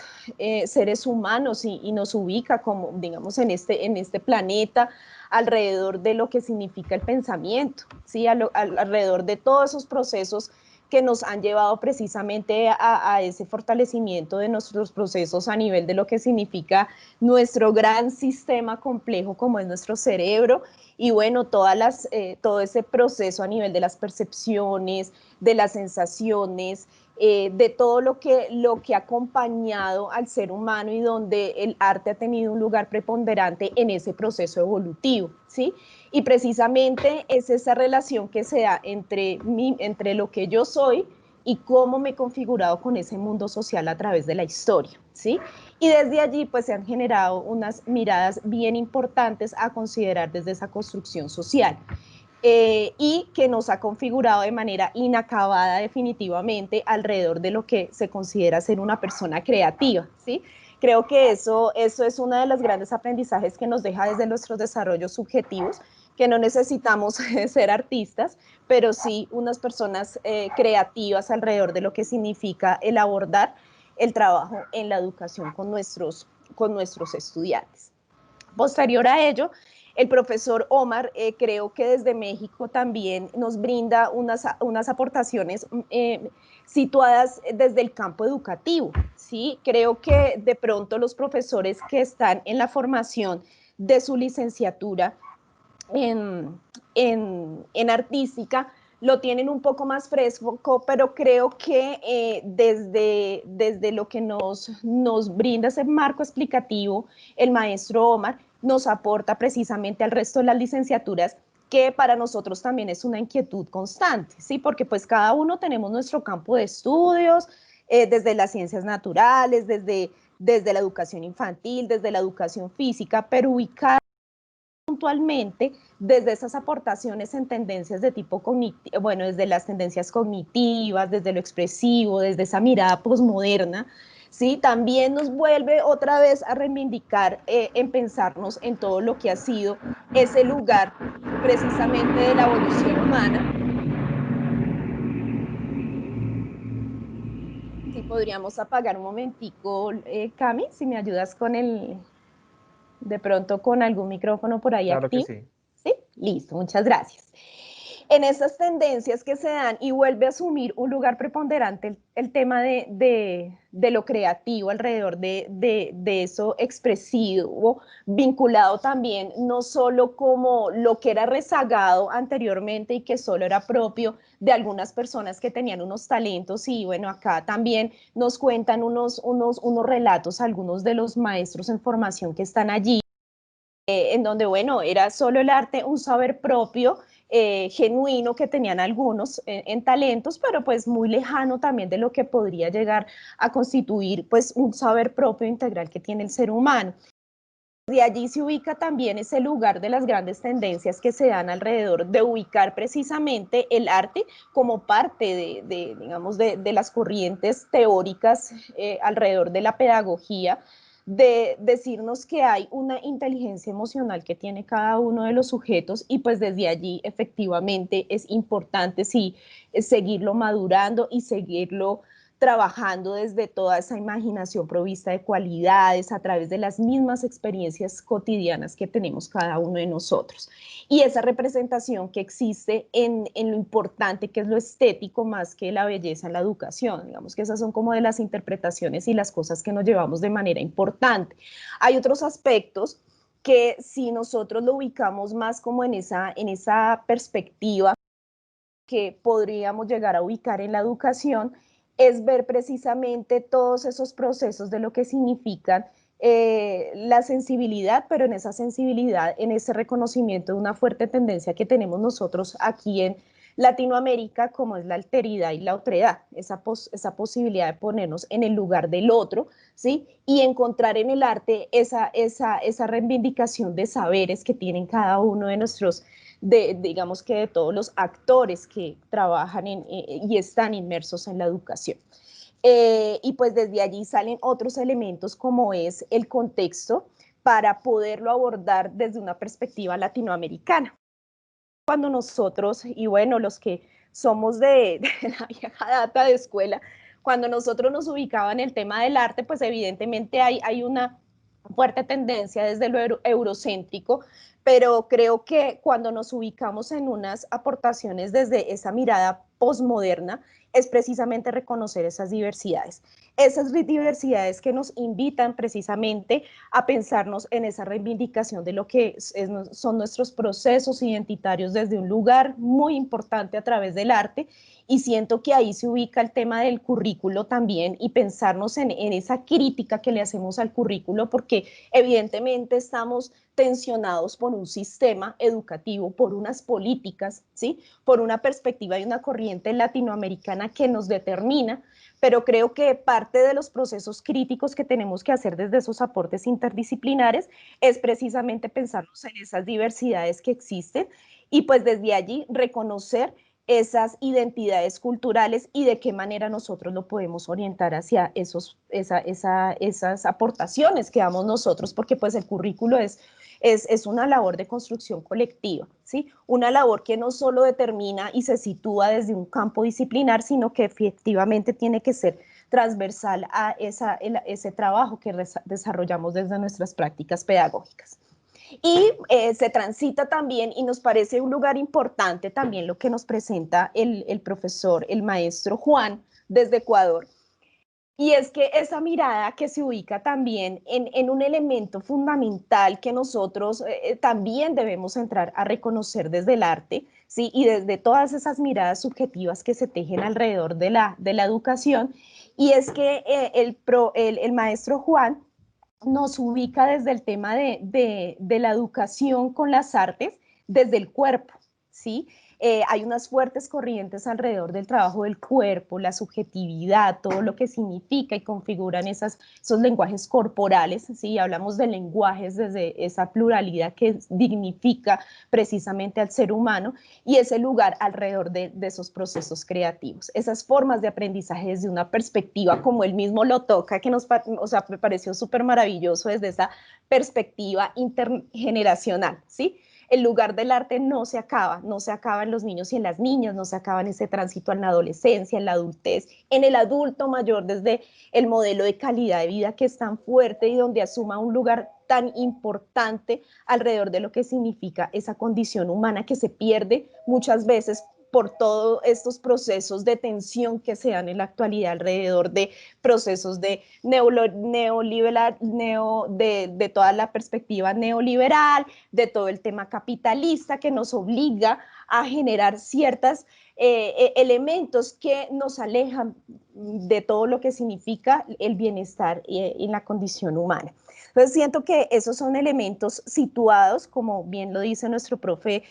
I: humanos, y nos ubica como, digamos, en este planeta, alrededor de lo que significa el pensamiento, ¿sí? Alrededor de todos esos procesos que nos han llevado precisamente a ese fortalecimiento de nuestros procesos a nivel de lo que significa nuestro gran sistema complejo como es nuestro cerebro. Y bueno, todo ese proceso a nivel de las percepciones, de las sensaciones, de todo lo que ha acompañado al ser humano, y donde el arte ha tenido un lugar preponderante en ese proceso evolutivo, ¿sí? Y precisamente es esa relación que se da entre lo que yo soy y cómo me he configurado con ese mundo social a través de la historia, ¿sí? Y desde allí pues se han generado unas miradas bien importantes a considerar desde esa construcción social. Y que nos ha configurado de manera inacabada definitivamente alrededor de lo que se considera ser una persona creativa, ¿sí? Creo que eso es uno de los grandes aprendizajes que nos deja desde nuestros desarrollos subjetivos, que no necesitamos ser artistas, pero sí unas personas creativas alrededor de lo que significa el abordar el trabajo en la educación con nuestros estudiantes. Posterior a ello, el profesor Omar, creo que desde México también nos brinda unas aportaciones situadas desde el campo educativo, ¿sí? Creo que de pronto los profesores que están en la formación de su licenciatura en artística lo tienen un poco más fresco, pero creo que desde lo que nos brinda ese marco explicativo, el maestro Omar nos aporta precisamente al resto de las licenciaturas, que para nosotros también es una inquietud constante, ¿sí? Porque pues cada uno tenemos nuestro campo de estudios, desde las ciencias naturales, desde desde la educación infantil, desde la educación física, pero ubicar puntualmente desde esas aportaciones en tendencias de tipo cognitivo, bueno, desde las tendencias cognitivas, desde lo expresivo, desde esa mirada posmoderna, ¿sí? También nos vuelve otra vez a reivindicar en pensarnos en todo lo que ha sido ese lugar precisamente de la evolución humana. Si podríamos apagar un momentico, Cami, si me ayudas con de pronto con algún micrófono por ahí
A: Claro que
I: activo.
A: sí.
I: ¿Sí? Listo, muchas gracias. En esas tendencias que se dan y vuelve a asumir un lugar preponderante el tema de lo creativo alrededor de eso expresivo, vinculado también no solo como lo que era rezagado anteriormente y que solo era propio de algunas personas que tenían unos talentos, y bueno, acá también nos cuentan unos relatos, algunos de los maestros en formación que están allí, en donde, bueno, era solo el arte, un saber propio, genuino que tenían algunos en talentos, pero pues muy lejano también de lo que podría llegar a constituir pues un saber propio integral que tiene el ser humano. De allí se ubica también ese lugar de las grandes tendencias que se dan alrededor de ubicar precisamente el arte como parte digamos, de las corrientes teóricas alrededor de la pedagogía, de decirnos que hay una inteligencia emocional que tiene cada uno de los sujetos, y pues desde allí efectivamente es importante sí seguirlo madurando y seguirlo trabajando desde toda esa imaginación provista de cualidades a través de las mismas experiencias cotidianas que tenemos cada uno de nosotros. Y esa representación que existe en lo importante que es lo estético más que la belleza en la educación. Digamos que esas son como de las interpretaciones y las cosas que nos llevamos de manera importante. Hay otros aspectos que si nosotros lo ubicamos más como en esa perspectiva que podríamos llegar a ubicar en la educación, es ver precisamente todos esos procesos de lo que significan la sensibilidad, pero en esa sensibilidad, en ese reconocimiento de una fuerte tendencia que tenemos nosotros aquí en Latinoamérica, como es la alteridad y la otredad, esa posibilidad de ponernos en el lugar del otro, ¿sí? Y encontrar en el arte esa reivindicación de saberes que tienen cada uno de nuestros, digamos que de todos los actores que trabajan y están inmersos en la educación. Y pues desde allí salen otros elementos como es el contexto para poderlo abordar desde una perspectiva latinoamericana. Cuando nosotros, y bueno, los que somos de la vieja data de escuela, cuando nosotros nos ubicaban en el tema del arte, pues evidentemente hay una fuerte tendencia desde lo eurocéntrico, pero creo que cuando nos ubicamos en unas aportaciones desde esa mirada posmoderna, es precisamente reconocer esas diversidades que nos invitan precisamente a pensarnos en esa reivindicación de lo que son nuestros procesos identitarios desde un lugar muy importante a través del arte, y siento que ahí se ubica el tema del currículo también, y pensarnos en esa crítica que le hacemos al currículo, porque evidentemente estamos tensionados por un sistema educativo, por unas políticas, ¿sí? Por una perspectiva y una corriente latinoamericana que nos determina, pero creo que parte de los procesos críticos que tenemos que hacer desde esos aportes interdisciplinares es precisamente pensarnos en esas diversidades que existen, y pues desde allí reconocer esas identidades culturales y de qué manera nosotros lo podemos orientar hacia esas aportaciones que damos nosotros, porque pues el currículo es una labor de construcción colectiva, ¿sí? Una labor que no solo determina y se sitúa desde un campo disciplinar, sino que efectivamente tiene que ser transversal a ese trabajo que desarrollamos desde nuestras prácticas pedagógicas. Y se transita también, y nos parece un lugar importante también lo que nos presenta el profesor, el maestro Juan, desde Ecuador, y es que esa mirada que se ubica también en un elemento fundamental que nosotros también debemos entrar a reconocer desde el arte, ¿sí? Y desde todas esas miradas subjetivas que se tejen alrededor de la educación, y es que el maestro Juan nos ubica desde el tema de la educación con las artes, desde el cuerpo, ¿sí? Hay unas fuertes corrientes alrededor del trabajo del cuerpo, la subjetividad, todo lo que significa y configuran esos lenguajes corporales, ¿sí? Hablamos de lenguajes desde esa pluralidad que dignifica precisamente al ser humano y ese lugar alrededor de esos procesos creativos. Esas formas de aprendizaje desde una perspectiva, como él mismo lo toca, que o sea, me pareció súper maravilloso desde esa perspectiva intergeneracional, ¿sí? El lugar del arte no se acaba en los niños y en las niñas, no se acaba en ese tránsito en la adolescencia, en la adultez, en el adulto mayor, desde el modelo de calidad de vida que es tan fuerte y donde asuma un lugar tan importante alrededor de lo que significa esa condición humana que se pierde muchas veces por todos estos procesos de tensión que se dan en la actualidad alrededor de procesos de neoliberal, de toda la perspectiva neoliberal, de todo el tema capitalista que nos obliga a generar ciertos elementos que nos alejan de todo lo que significa el bienestar en la condición humana. Entonces siento que esos son elementos situados, como bien lo dice nuestro profe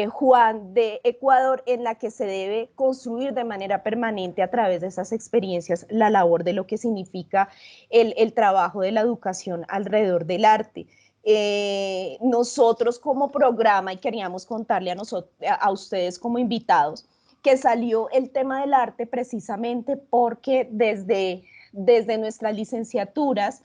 I: Juan, de Ecuador, en la que se debe construir de manera permanente a través de esas experiencias la labor de lo que significa el trabajo de la educación alrededor del arte. Nosotros como programa, y queríamos contarle a ustedes como invitados, que salió el tema del arte precisamente porque desde nuestras licenciaturas,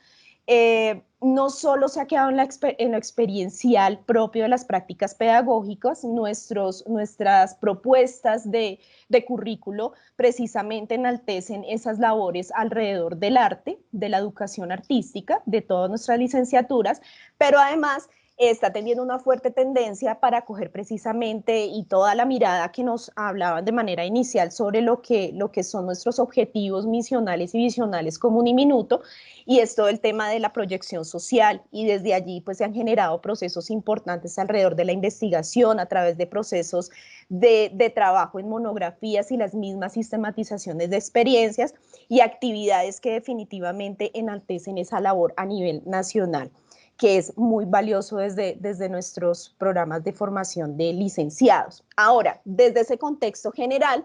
I: no solo se ha quedado en lo experiencial propio de las prácticas pedagógicas, nuestras propuestas de currículo precisamente enaltecen esas labores alrededor del arte, de la educación artística, de todas nuestras licenciaturas, pero además está teniendo una fuerte tendencia para coger precisamente y toda la mirada que nos hablaban de manera inicial sobre lo que son nuestros objetivos misionales y visionales como Uniminuto, y es todo el tema de la proyección social, y desde allí pues se han generado procesos importantes alrededor de la investigación a través de procesos de trabajo en monografías y las mismas sistematizaciones de experiencias y actividades que definitivamente enaltecen esa labor a nivel nacional, que es muy valioso desde nuestros programas de formación de licenciados. Ahora, desde ese contexto general,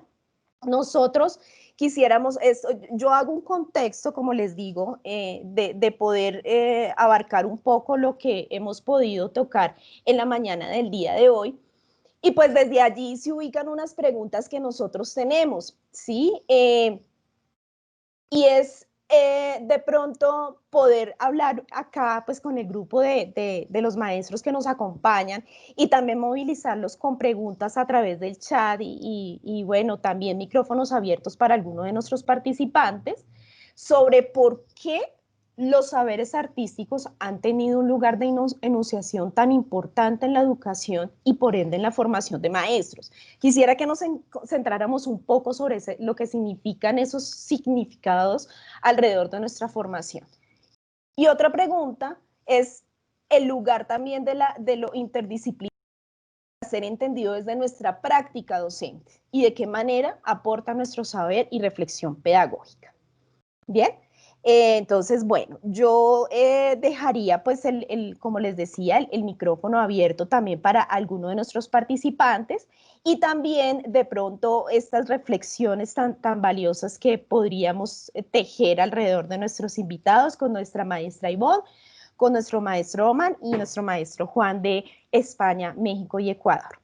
I: nosotros quisiéramos esto, yo hago un contexto, como les digo, de poder abarcar un poco lo que hemos podido tocar en la mañana del día de hoy, y pues desde allí se ubican unas preguntas que nosotros tenemos, ¿sí? Y es de pronto poder hablar acá pues con el grupo de los maestros que nos acompañan y también movilizarlos con preguntas a través del chat y bueno, también micrófonos abiertos para alguno de nuestros participantes sobre por qué los saberes artísticos han tenido un lugar de enunciación tan importante en la educación y por ende en la formación de maestros. Quisiera que nos centráramos un poco sobre lo que significan esos significados alrededor de nuestra formación. Y otra pregunta es el lugar también de lo interdisciplinario a ser entendido desde nuestra práctica docente y de qué manera aporta nuestro saber y reflexión pedagógica. Bien. Entonces, bueno, yo dejaría, pues, como les decía, el micrófono abierto también para alguno de nuestros participantes y también, de pronto, estas reflexiones tan valiosas que podríamos tejer alrededor de nuestros invitados con nuestra maestra Ivonne, con nuestro maestro Oman y nuestro maestro Juan de España, México y Ecuador.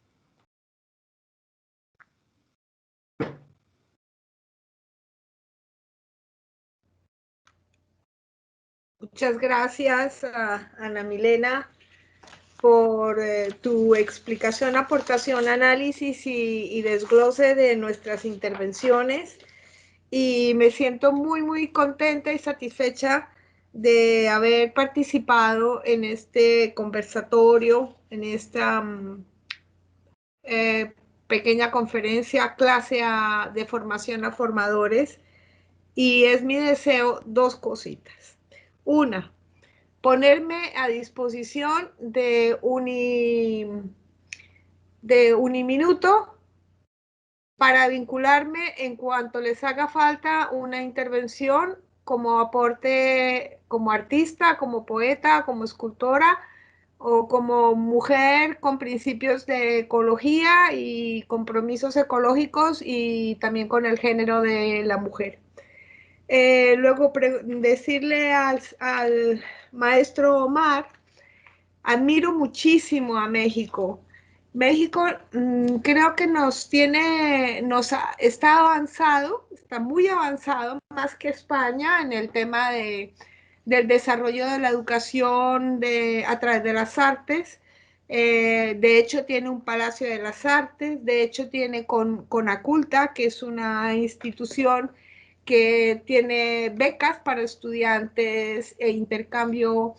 J: Muchas gracias a Ana Milena por tu explicación, aportación, análisis y desglose de nuestras intervenciones. Y me siento muy contenta y satisfecha de haber participado en este conversatorio, en esta pequeña conferencia, clase de formación a formadores. Y es mi deseo dos cositas. Una, ponerme a disposición de Uniminuto para vincularme en cuanto les haga falta una intervención como aporte, como artista, como poeta, como escultora, o como mujer con principios de ecología y compromisos ecológicos y también con el género de la mujer. Luego decirle al maestro Omar, admiro muchísimo a México. México creo que está avanzado, está muy avanzado, más que España en el tema del desarrollo de la educación a través de las artes. De hecho, tiene un Palacio de las Artes, de hecho, tiene Conaculta, que es una institución que tiene becas para estudiantes e intercambio,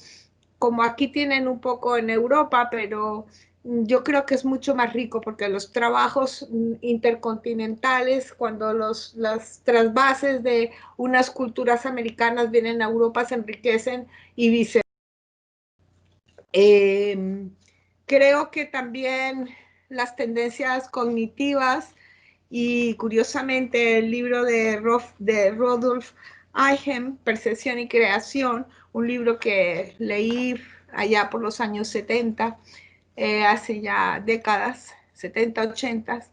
J: como aquí tienen un poco en Europa, pero yo creo que es mucho más rico porque los trabajos intercontinentales, cuando las trasvases de unas culturas americanas vienen a Europa, se enriquecen y viceversa. Creo que también las tendencias cognitivas y curiosamente el libro de Rodolf Eichen, Percepción y Creación, un libro que leí allá por los años 70, hace ya décadas, 70, 80.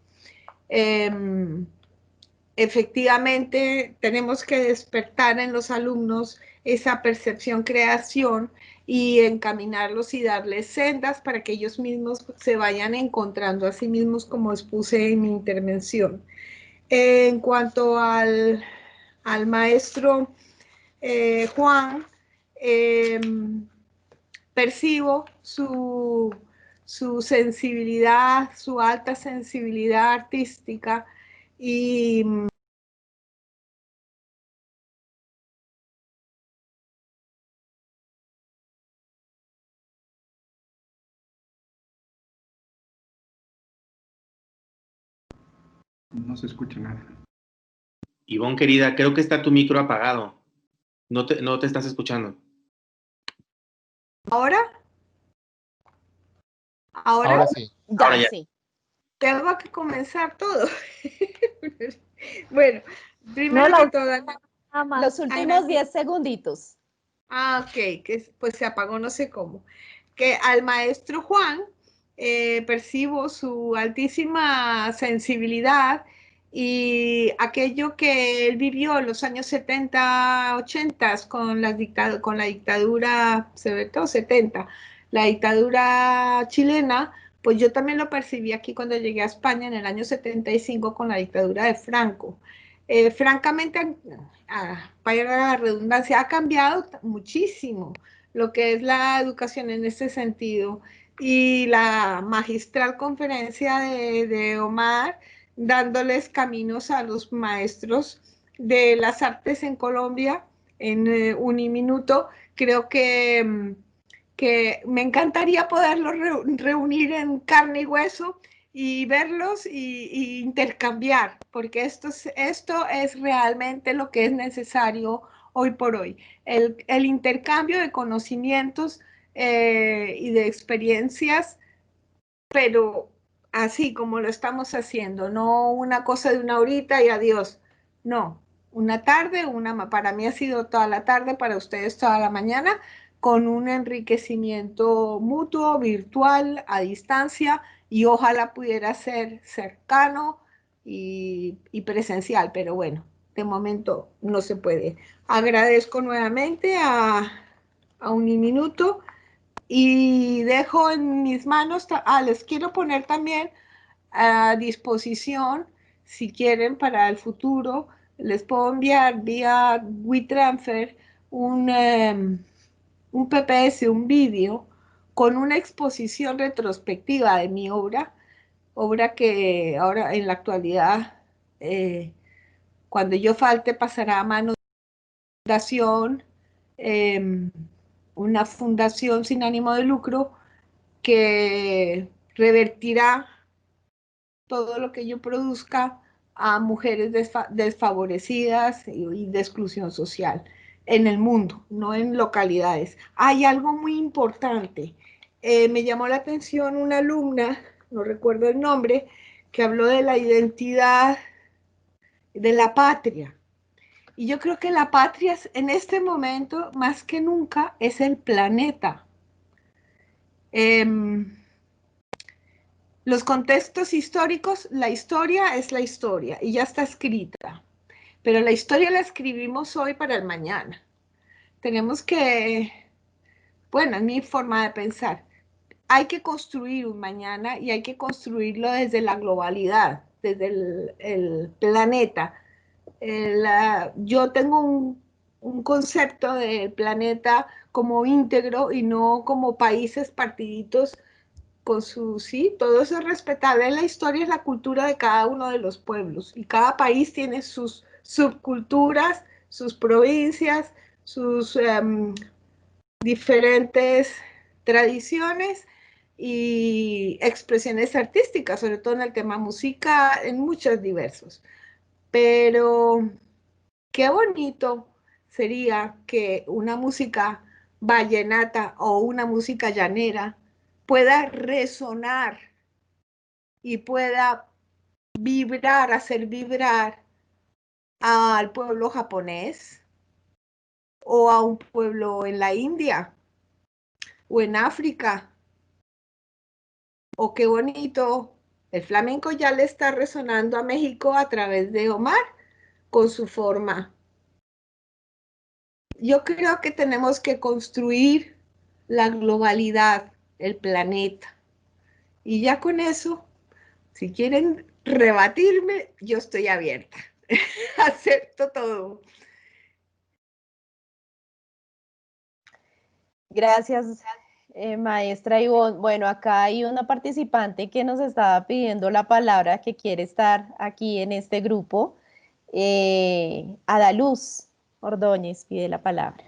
J: Efectivamente, tenemos que despertar en los alumnos esa percepción-creación y encaminarlos y darles sendas para que ellos mismos se vayan encontrando a sí mismos, como expuse en mi intervención. En cuanto al maestro Juan, percibo su sensibilidad, su alta sensibilidad artística y
G: No se escucha nada.
C: Ivonne, querida, creo que está tu micro apagado. No te estás escuchando.
J: ¿Ahora?
A: Ahora sí.
I: Ya,
C: Ahora ya.
I: sí.
J: Tengo que comenzar todo. Bueno,
E: No,
J: primero que todo,
E: nada más.
I: Los últimos 10 segunditos.
J: ok, que pues se apagó no sé cómo. Que al maestro Juan percibo su altísima sensibilidad y aquello que él vivió en los años 70, 80 con la dictadura, sobre todo 70, la dictadura chilena, pues yo también lo percibí aquí cuando llegué a España en el año 75 con la dictadura de Franco. Francamente, para la redundancia, ha cambiado muchísimo lo que es la educación en ese sentido. Y la magistral conferencia de Omar, dándoles caminos a los maestros de las artes en Colombia en Uniminuto, creo que me encantaría poderlos reunir en carne y hueso y verlos y intercambiar, porque esto es realmente lo que es necesario hoy por hoy. El intercambio de conocimientos y de experiencias, pero así como lo estamos haciendo, no una cosa de una horita y adiós. No, una tarde, para mí ha sido toda la tarde, para ustedes toda la mañana, con un enriquecimiento mutuo, virtual, a distancia, y ojalá pudiera ser cercano y presencial, pero bueno, de momento no se puede. Agradezco nuevamente a Uniminuto y dejo en mis manos, les quiero poner también a disposición, si quieren para el futuro, les puedo enviar vía WeTransfer un PPS, un vídeo con una exposición retrospectiva de mi obra que ahora en la actualidad, cuando yo falte, pasará a manos de la fundación, una fundación sin ánimo de lucro que revertirá todo lo que yo produzca a mujeres desfavorecidas y de exclusión social en el mundo, no en localidades. Hay algo muy importante. Me llamó la atención una alumna, no recuerdo el nombre, que habló de la identidad de la patria. Y yo creo que la patria en este momento, más que nunca, es el planeta. Los contextos históricos, la historia es la historia y ya está escrita, pero la historia la escribimos hoy para el mañana. Tenemos que, bueno, es mi forma de pensar, hay que construir un mañana y hay que construirlo desde la globalidad, desde el planeta. Yo tengo un concepto del planeta como íntegro y no como países partiditos con su, sí, todo eso es respetable. La historia es la cultura de cada uno de los pueblos y cada país tiene sus subculturas, sus provincias, sus diferentes tradiciones y expresiones artísticas, sobre todo en el tema música, en muchos diversos. Pero qué bonito sería que una música vallenata o una música llanera pueda resonar y pueda vibrar, hacer vibrar al pueblo japonés o a un pueblo en la India o en África. O qué bonito, el flamenco ya le está resonando a México a través de Omar con su forma. Yo creo que tenemos que construir la globalidad, el planeta. Y ya con eso, si quieren rebatirme, yo estoy abierta. Acepto todo.
I: Gracias, maestra Ivonne. Bueno, acá hay una participante que nos estaba pidiendo la palabra, que quiere estar aquí en este grupo. Adaluz Ordóñez pide la palabra.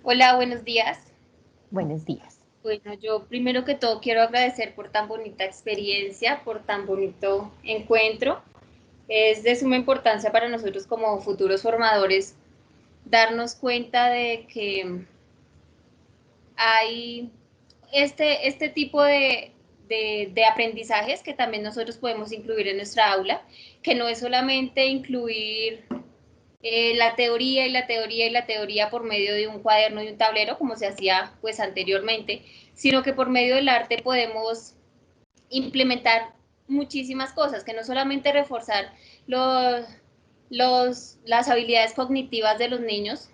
K: Hola, buenos días.
I: Buenos días.
K: Bueno, yo primero que todo quiero agradecer por tan bonita experiencia, por tan bonito encuentro. Es de suma importancia para nosotros como futuros formadores darnos cuenta de que hay este tipo de aprendizajes que también nosotros podemos incluir en nuestra aula, que no es solamente incluir la teoría y la teoría y la teoría por medio de un cuaderno y un tablero, como se hacía pues anteriormente, sino que por medio del arte podemos implementar muchísimas cosas, que no solamente reforzar las habilidades cognitivas de los niños,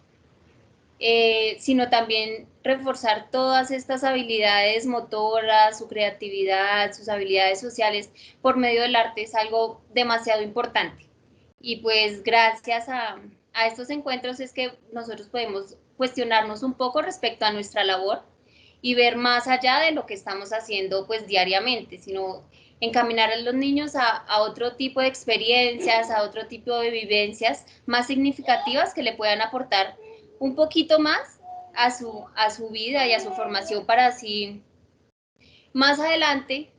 K: sino también reforzar todas estas habilidades motoras, su creatividad, sus habilidades sociales por medio del arte es algo demasiado importante. Y pues gracias a estos encuentros es que nosotros podemos cuestionarnos un poco respecto a nuestra labor y ver más allá de lo que estamos haciendo pues diariamente, sino encaminar a los niños a otro tipo de experiencias, a otro tipo de vivencias más significativas que le puedan aportar un poquito más a su vida y a su formación para así más adelante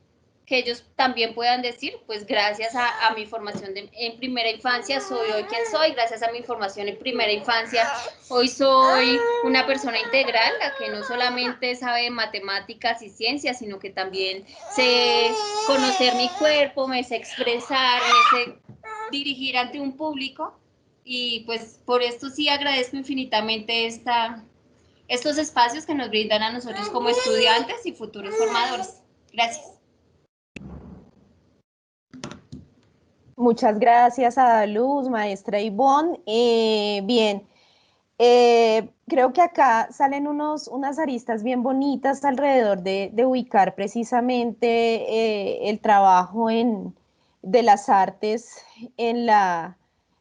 K: que ellos también puedan decir, pues gracias a mi formación en primera infancia soy hoy quien soy, gracias a mi formación en primera infancia hoy soy una persona integral, la que no solamente sabe matemáticas y ciencias, sino que también sé conocer mi cuerpo, me sé expresar, me sé dirigir ante un público y pues por esto sí agradezco infinitamente estos espacios que nos brindan a nosotros como estudiantes y futuros formadores. Gracias.
I: Muchas gracias a Luz, maestra Ivonne. Bien, creo que acá salen unas aristas bien bonitas alrededor de ubicar precisamente el trabajo de las artes en la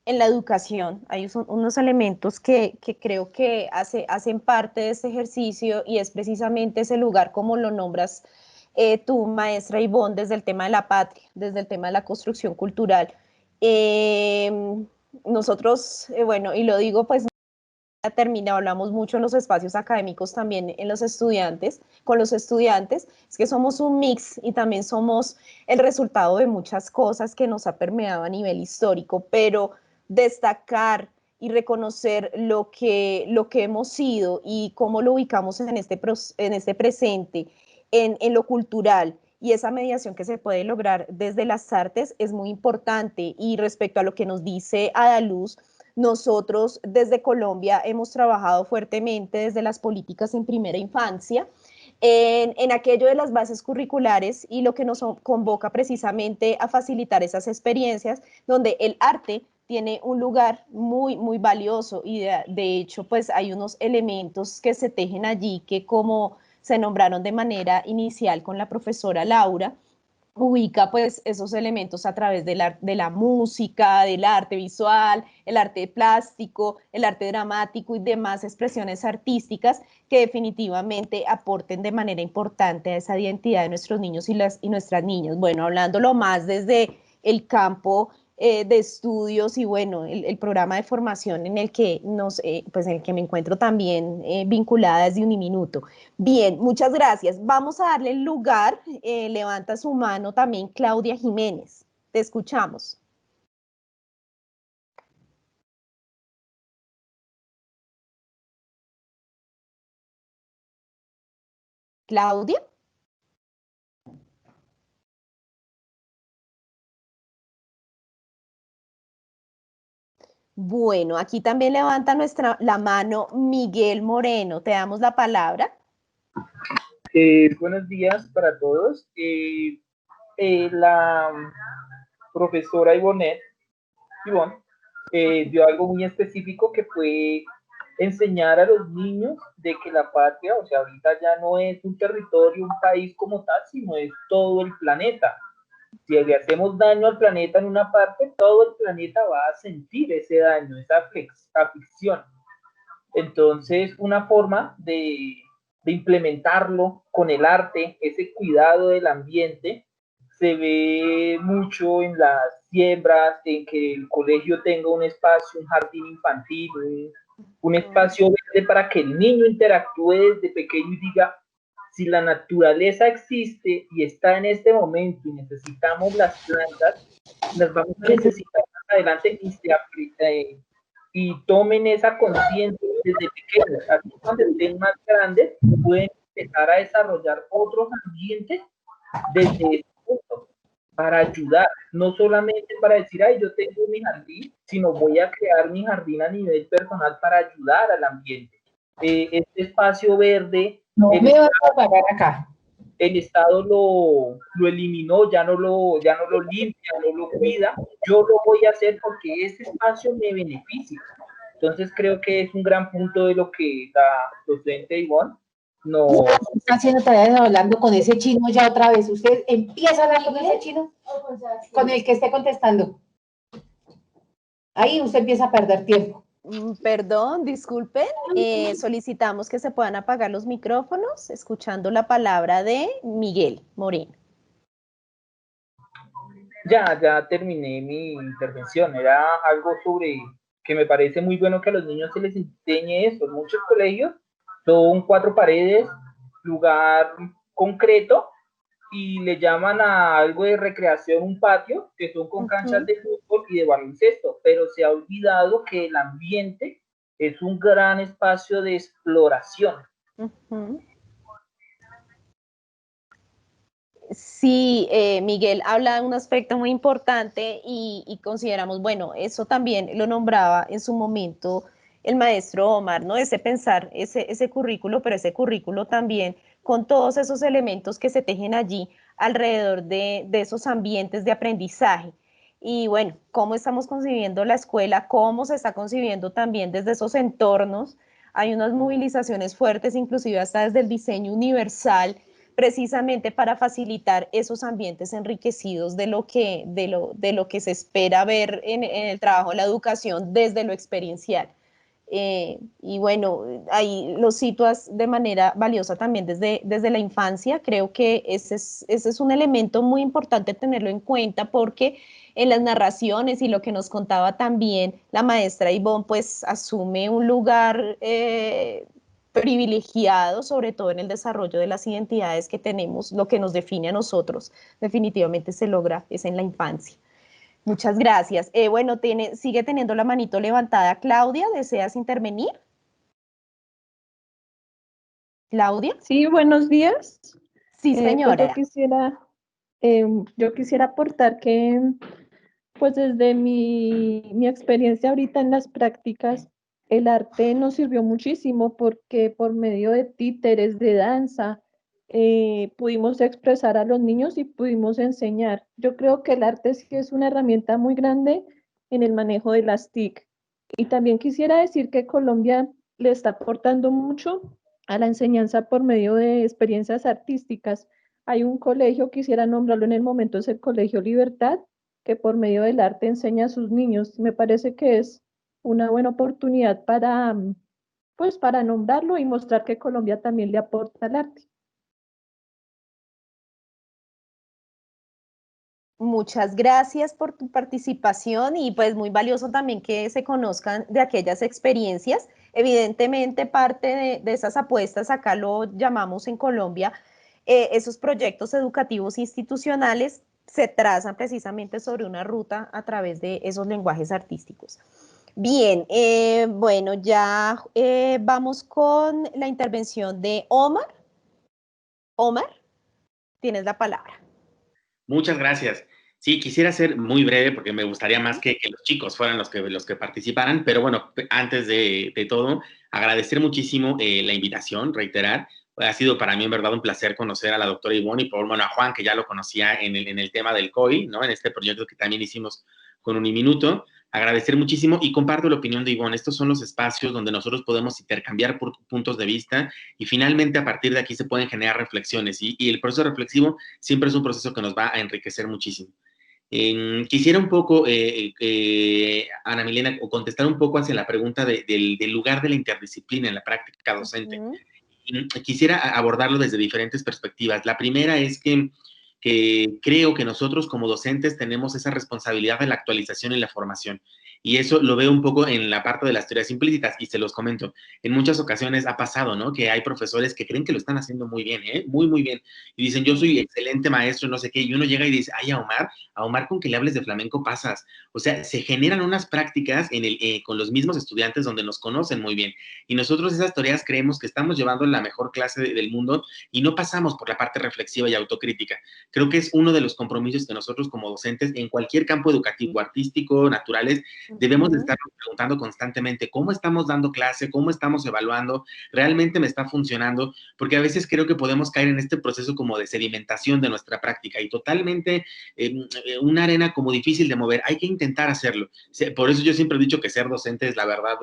I: educación. Hay unos elementos que creo que hacen parte de este ejercicio y es precisamente ese lugar, como lo nombras tú, maestra Ivonne, desde el tema de la patria, desde el tema de la construcción cultural. Nosotros, bueno, y lo digo pues terminado, hablamos mucho en los espacios académicos también en los estudiantes, con los estudiantes, es que somos un mix y también somos el resultado de muchas cosas que nos ha permeado a nivel histórico, pero destacar y reconocer lo que hemos sido y cómo lo ubicamos en este presente, en lo cultural y esa mediación que se puede lograr desde las artes es muy importante. Y respecto a lo que nos dice Adaluz, nosotros desde Colombia hemos trabajado fuertemente desde las políticas en primera infancia en aquello de las bases curriculares y lo que nos convoca precisamente a facilitar esas experiencias donde el arte tiene un lugar muy, muy valioso y de hecho, pues hay unos elementos que se tejen allí que como se nombraron de manera inicial con la profesora Laura, ubica pues esos elementos a través de la música, del arte visual, el arte plástico, el arte dramático y demás expresiones artísticas que definitivamente aporten de manera importante a esa identidad de nuestros niños y nuestras niñas. Bueno, hablándolo más desde el campo de estudios y bueno, el programa de formación en el que pues en el que me encuentro también vinculada desde Uniminuto. Bien, muchas gracias. Vamos a darle el lugar, levanta su mano también Claudia Jiménez. Te escuchamos. Claudia. Bueno, aquí también levanta la mano Miguel Moreno. Te damos la palabra.
D: Buenos días para todos. La profesora Ivonne dio algo muy específico que fue enseñar a los niños de que la patria, o sea, ahorita ya no es un territorio, un país como tal, sino es todo el planeta. Si le hacemos daño al planeta en una parte, todo el planeta va a sentir ese daño, esa aflicción. Entonces, una forma de implementarlo con el arte, ese cuidado del ambiente, se ve mucho en las siembras, en que el colegio tenga un espacio, un jardín infantil, un espacio verde para que el niño interactúe desde pequeño y diga, si la naturaleza existe y está en este momento y necesitamos las plantas, las vamos a necesitar más adelante y tomen esa conciencia desde pequeños. Así cuando estén más grandes pueden empezar a desarrollar otros ambientes desde ese punto para ayudar, no solamente para decir, ay, yo tengo mi jardín, sino voy a crear mi jardín a nivel personal para ayudar al ambiente. Este espacio verde,
L: no me vas a pagar acá.
D: El Estado lo eliminó, ya no lo limpia, no lo cuida. Yo lo voy a hacer porque ese espacio me beneficia. Entonces creo que es un gran punto de lo que la docente Ivonne nos
L: está haciendo tareas hablando con ese chino ya otra vez. Usted empieza a hablar con ese chino, con el que esté contestando. Ahí usted empieza a perder tiempo.
I: Perdón, disculpen, solicitamos que se puedan apagar los micrófonos, escuchando la palabra de Miguel Moreno.
D: Ya terminé mi intervención, era algo sobre que me parece muy bueno que a los niños se les enseñe eso. En muchos colegios son 4 paredes, lugar concreto, y le llaman a algo de recreación un patio, que son con canchas de fútbol y de baloncesto, pero se ha olvidado que el ambiente es un gran espacio de exploración.
I: Sí, Miguel habla de un aspecto muy importante y consideramos, bueno, eso también lo nombraba en su momento el maestro Omar, ¿no? Ese pensar, ese currículo, pero ese currículo también con todos esos elementos que se tejen allí alrededor de esos ambientes de aprendizaje. Y bueno, cómo estamos concibiendo la escuela, cómo se está concibiendo también desde esos entornos. Hay unas movilizaciones fuertes, inclusive hasta desde el diseño universal, precisamente para facilitar esos ambientes enriquecidos de lo que se espera ver en el trabajo de la educación desde lo experiencial. Y bueno, ahí lo sitúas de manera valiosa también desde la infancia. Creo que ese es un elemento muy importante tenerlo en cuenta porque en las narraciones y lo que nos contaba también la maestra Ivonne, pues asume un lugar privilegiado, sobre todo en el desarrollo de las identidades que tenemos, lo que nos define a nosotros, definitivamente se logra, es en la infancia. Muchas gracias. Bueno, sigue teniendo la manito levantada Claudia, ¿deseas intervenir? Claudia.
M: Sí, buenos días.
I: Sí, señora.
M: Pues yo quisiera aportar que, pues desde mi experiencia ahorita en las prácticas, el arte nos sirvió muchísimo porque por medio de títeres, de danza, pudimos expresar a los niños y pudimos enseñar. Yo creo que el arte sí es una herramienta muy grande en el manejo de las TIC. Y también quisiera decir que Colombia le está aportando mucho a la enseñanza por medio de experiencias artísticas. Hay un colegio, quisiera nombrarlo en el momento, es el Colegio Libertad, que por medio del arte enseña a sus niños. Me parece que es una buena oportunidad para, pues, para nombrarlo y mostrar que Colombia también le aporta al arte.
I: Muchas gracias por tu participación y pues muy valioso también que se conozcan de aquellas experiencias. Evidentemente parte de esas apuestas, acá lo llamamos en Colombia, esos proyectos educativos institucionales se trazan precisamente sobre una ruta a través de esos lenguajes artísticos. Bien, bueno, ya vamos con la intervención de Omar. Omar, tienes la palabra.
C: Muchas gracias. Sí, quisiera ser muy breve porque me gustaría más que los chicos fueran los que participaran, pero bueno, antes de todo, agradecer muchísimo la invitación, reiterar. Ha sido para mí en verdad un placer conocer a la doctora Ivonne y por bueno, a Juan, que ya lo conocía en el tema del COI, ¿no? En este proyecto que también hicimos con Uniminuto. Agradecer muchísimo y comparto la opinión de Ivonne. Estos son los espacios donde nosotros podemos intercambiar puntos de vista y finalmente a partir de aquí se pueden generar reflexiones y el proceso reflexivo siempre es un proceso que nos va a enriquecer muchísimo. Quisiera un poco, Ana Milena, contestar un poco hacia la pregunta del lugar de la interdisciplina en la práctica docente. Quisiera abordarlo desde diferentes perspectivas. La primera es que creo que nosotros como docentes tenemos esa responsabilidad de la actualización y la formación. Y eso lo veo un poco en la parte de las teorías implícitas y se los comento. En muchas ocasiones ha pasado, ¿no? Que hay profesores que creen que lo están haciendo muy bien, ¿eh? Muy, muy bien. Y dicen, yo soy excelente maestro, no sé qué. Y uno llega y dice, ay, a Omar con que le hables de flamenco pasas. O sea, se generan unas prácticas con los mismos estudiantes donde nos conocen muy bien. Y nosotros esas teorías creemos que estamos llevando la mejor clase del mundo y no pasamos por la parte reflexiva y autocrítica. Creo que es uno de los compromisos que nosotros como docentes en cualquier campo educativo, artístico, naturales, debemos de estarnos preguntando constantemente cómo estamos dando clase, cómo estamos evaluando, realmente me está funcionando, porque a veces creo que podemos caer en este proceso como de sedimentación de nuestra práctica y totalmente una arena como difícil de mover. Hay que intentar hacerlo. Por eso yo siempre he dicho que ser docente es la verdad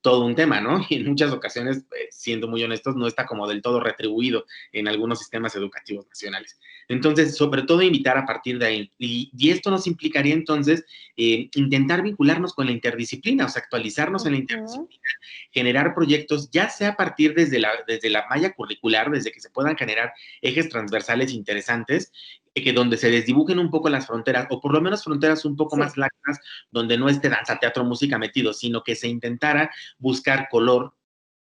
C: todo un tema, ¿no? Y en muchas ocasiones, siendo muy honestos, no está como del todo retribuido en algunos sistemas educativos nacionales. Entonces, sobre todo invitar a partir de ahí. Y esto nos implicaría entonces intentar vincularnos con la interdisciplina, o sea, actualizarnos en la interdisciplina, generar proyectos, ya sea a partir desde la malla curricular, desde que se puedan generar ejes transversales interesantes, que donde se desdibujen un poco las fronteras, o por lo menos fronteras un poco más laxas, donde no esté danza, teatro, música metido, sino que se intentara buscar color,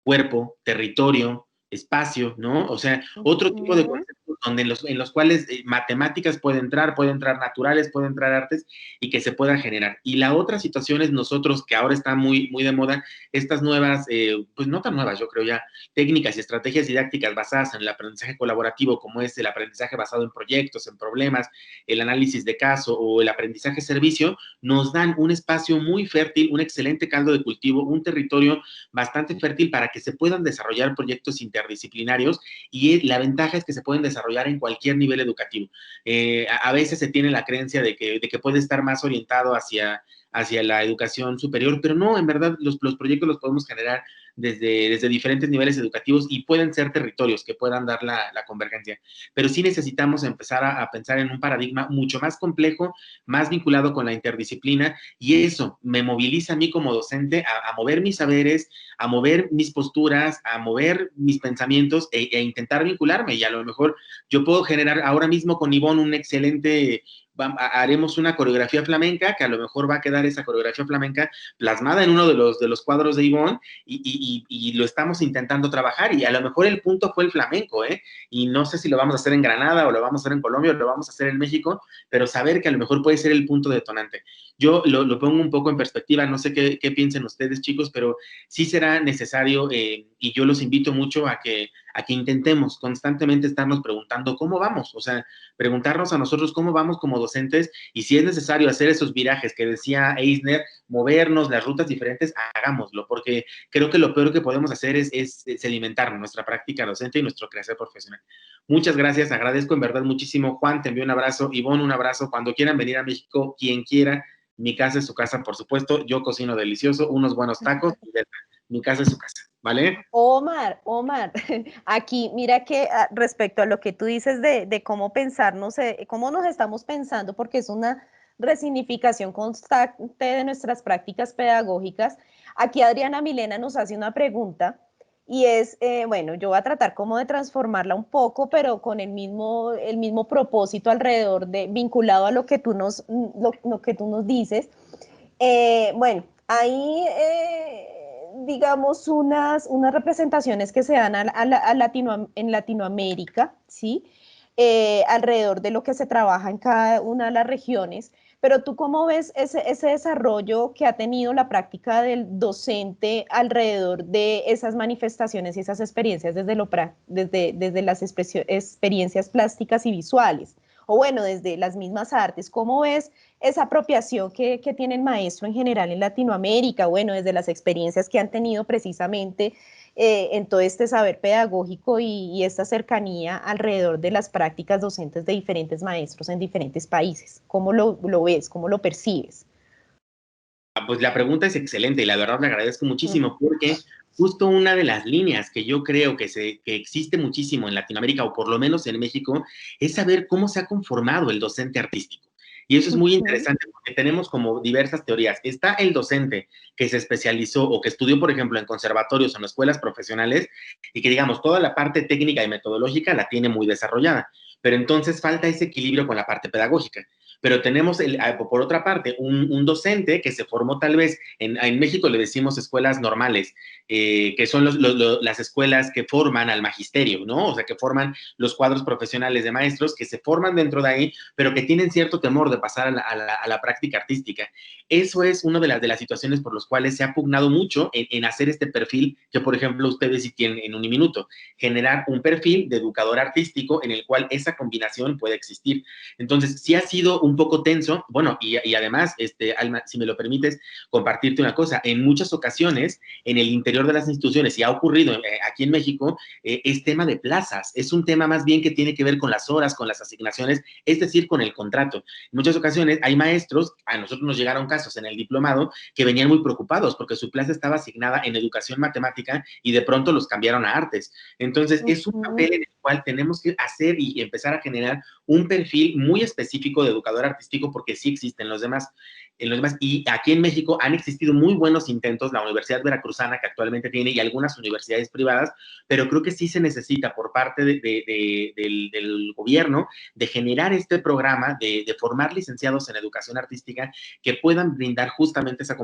C: cuerpo, territorio, espacio, ¿no? O sea, otro tipo de conceptos donde en los cuales matemáticas puede entrar naturales, puede entrar artes y que se pueda generar. Y la otra situación es nosotros, que ahora está muy, muy de moda, estas nuevas, pues no tan nuevas, yo creo ya, técnicas y estrategias didácticas basadas en el aprendizaje colaborativo, como es el aprendizaje basado en proyectos, en problemas, el análisis de caso o el aprendizaje servicio, nos dan un espacio muy fértil, un excelente caldo de cultivo, un territorio bastante fértil para que se puedan desarrollar proyectos interdisciplinarios y la ventaja es que se pueden desarrollar en cualquier nivel educativo. A veces se tiene la creencia de que puede estar más orientado hacia la educación superior, pero no, en verdad los proyectos los podemos generar desde diferentes niveles educativos y pueden ser territorios que puedan dar la convergencia. Pero sí necesitamos empezar a pensar en un paradigma mucho más complejo, más vinculado con la interdisciplina y eso me moviliza a mí como docente a mover mis saberes, a mover mis posturas, a mover mis pensamientos e intentar vincularme y a lo mejor yo puedo generar ahora mismo con Ivonne un excelente haremos una coreografía flamenca, que a lo mejor va a quedar esa coreografía flamenca plasmada en uno de los cuadros de Ivonne y lo estamos intentando trabajar y a lo mejor el punto fue el flamenco, y no sé si lo vamos a hacer en Granada o lo vamos a hacer en Colombia o lo vamos a hacer en México, pero saber que a lo mejor puede ser el punto detonante. Yo lo pongo un poco en perspectiva, no sé qué piensen ustedes, chicos, pero sí será necesario y yo los invito mucho a que a que intentemos constantemente estarnos preguntando cómo vamos, o sea, preguntarnos a nosotros cómo vamos como docentes y si es necesario hacer esos virajes que decía Eisner, movernos las rutas diferentes, hagámoslo, porque creo que lo peor que podemos hacer es sedimentar nuestra práctica docente y nuestro crecer profesional. Muchas gracias, agradezco en verdad muchísimo. Juan, te envío un abrazo. Ivonne, un abrazo. Cuando quieran venir a México, quien quiera, mi casa es su casa, por supuesto. Yo cocino delicioso, unos buenos tacos. Mi casa es su casa, ¿vale?
I: Omar, aquí mira que respecto a lo que tú dices de cómo pensarnos, cómo nos estamos pensando, porque es una resignificación constante de nuestras prácticas pedagógicas. Aquí Adriana Milena nos hace una pregunta y es, bueno, yo voy a tratar como de transformarla un poco, pero con el mismo propósito alrededor vinculado a lo que tú lo que tú nos dices. Bueno, hay, digamos, unas representaciones que se dan en Latinoamérica, ¿sí? Alrededor de lo que se trabaja en cada una de las regiones. Pero tú, ¿cómo ves ese desarrollo que ha tenido la práctica del docente alrededor de esas manifestaciones y esas experiencias desde las experiencias plásticas y visuales? O bueno, desde las mismas artes, ¿cómo ves esa apropiación que tiene el maestro en general en Latinoamérica? Bueno, desde las experiencias que han tenido precisamente en todo este saber pedagógico y esta cercanía alrededor de las prácticas docentes de diferentes maestros en diferentes países. ¿Cómo lo ves? ¿Cómo lo percibes?
C: Pues la pregunta es excelente y la verdad le agradezco muchísimo porque justo una de las líneas que yo creo que existe muchísimo en Latinoamérica o por lo menos en México es saber cómo se ha conformado el docente artístico. Y eso es muy interesante porque tenemos como diversas teorías. Está el docente que se especializó o que estudió, por ejemplo, en conservatorios o en escuelas profesionales y que, digamos, toda la parte técnica y metodológica la tiene muy desarrollada. Pero entonces falta ese equilibrio con la parte pedagógica. Pero tenemos, por otra parte, un docente que se formó tal vez, en México le decimos escuelas normales, que son las escuelas que forman al magisterio, ¿no? O sea, que forman los cuadros profesionales de maestros, que se forman dentro de ahí, pero que tienen cierto temor de pasar a la práctica artística. Eso es una de las situaciones por las cuales se ha pugnado mucho en hacer este perfil que, por ejemplo, ustedes sí tienen en Uniminuto, generar un perfil de educador artístico en el cual esa combinación puede existir. Entonces, sí ha sido un poco tenso, bueno, y además, Alma, si me lo permites, compartirte una cosa, en muchas ocasiones, en el interior de las instituciones, y ha ocurrido aquí en México, es tema de plazas, es un tema más bien que tiene que ver con las horas, con las asignaciones, es decir, con el contrato. En muchas ocasiones hay maestros, a nosotros nos llegaron casos en el diplomado, que venían muy preocupados porque su plaza estaba asignada en educación matemática y de pronto los cambiaron a artes. Entonces, es un papel en el cual tenemos que hacer y empezar a generar un perfil muy específico de educador artístico porque sí existen los demás. Y aquí en México han existido muy buenos intentos, la Universidad Veracruzana que actualmente tiene y algunas universidades privadas, pero creo que sí se necesita por parte del gobierno de generar este programa de formar licenciados en educación artística que puedan brindar justamente esa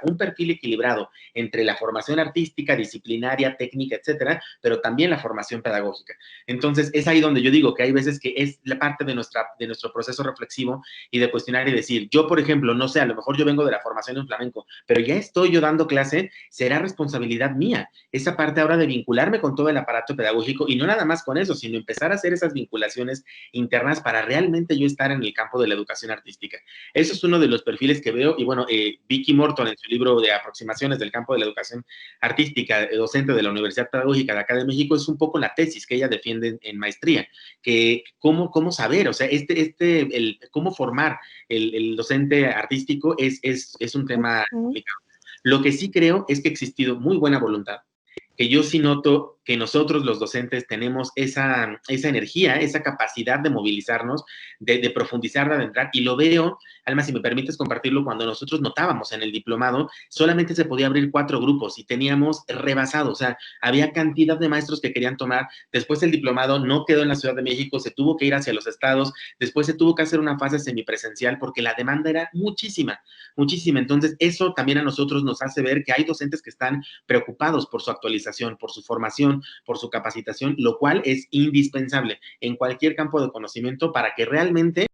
C: un perfil equilibrado entre la formación artística, disciplinaria, técnica, etcétera, pero también la formación pedagógica. Entonces, es ahí donde yo digo que hay veces que es la parte de nuestro proceso reflexivo y de cuestionar y decir, yo, por ejemplo, no sé, a lo mejor yo vengo de la formación en flamenco, pero ya estoy yo dando clase, será responsabilidad mía. Esa parte ahora de vincularme con todo el aparato pedagógico y no nada más con eso, sino empezar a hacer esas vinculaciones internas para realmente yo estar en el campo de la educación artística. Eso es uno de los perfiles que veo y bueno, Vicky Morton en su libro de aproximaciones del campo de la educación artística, docente de la Universidad Pedagógica de acá de México, es un poco la tesis que ella defiende en maestría, que cómo saber, o sea, cómo formar el docente artístico es un tema complicado. Lo que sí creo es que ha existido muy buena voluntad, que yo sí noto que nosotros los docentes tenemos esa energía, esa capacidad de movilizarnos, de profundizar, de adentrar, y lo veo, Alma, si me permites compartirlo, cuando nosotros notábamos en el diplomado, solamente se podía abrir 4 grupos y teníamos rebasado, o sea, había cantidad de maestros que querían tomar, después el diplomado no quedó en la Ciudad de México, se tuvo que ir hacia los estados, después se tuvo que hacer una fase semipresencial porque la demanda era muchísima, entonces eso también a nosotros nos hace ver que hay docentes que están preocupados por su actualización, por su formación, por su capacitación, lo cual es indispensable en cualquier campo de conocimiento para que realmente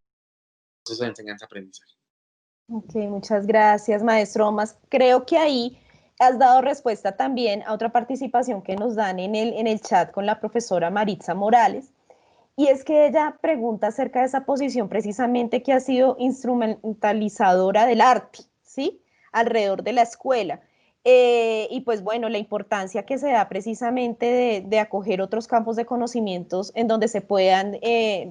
C: proceso de enseñanza-aprendizaje.
I: Ok, muchas gracias, maestro Omas. Creo que ahí has dado respuesta también a otra participación que nos dan en el chat con la profesora Maritza Morales, y es que ella pregunta acerca de esa posición precisamente que ha sido instrumentalizadora del arte, ¿sí? Alrededor de la escuela. Y pues bueno, la importancia que se da precisamente de acoger otros campos de conocimientos en donde se puedan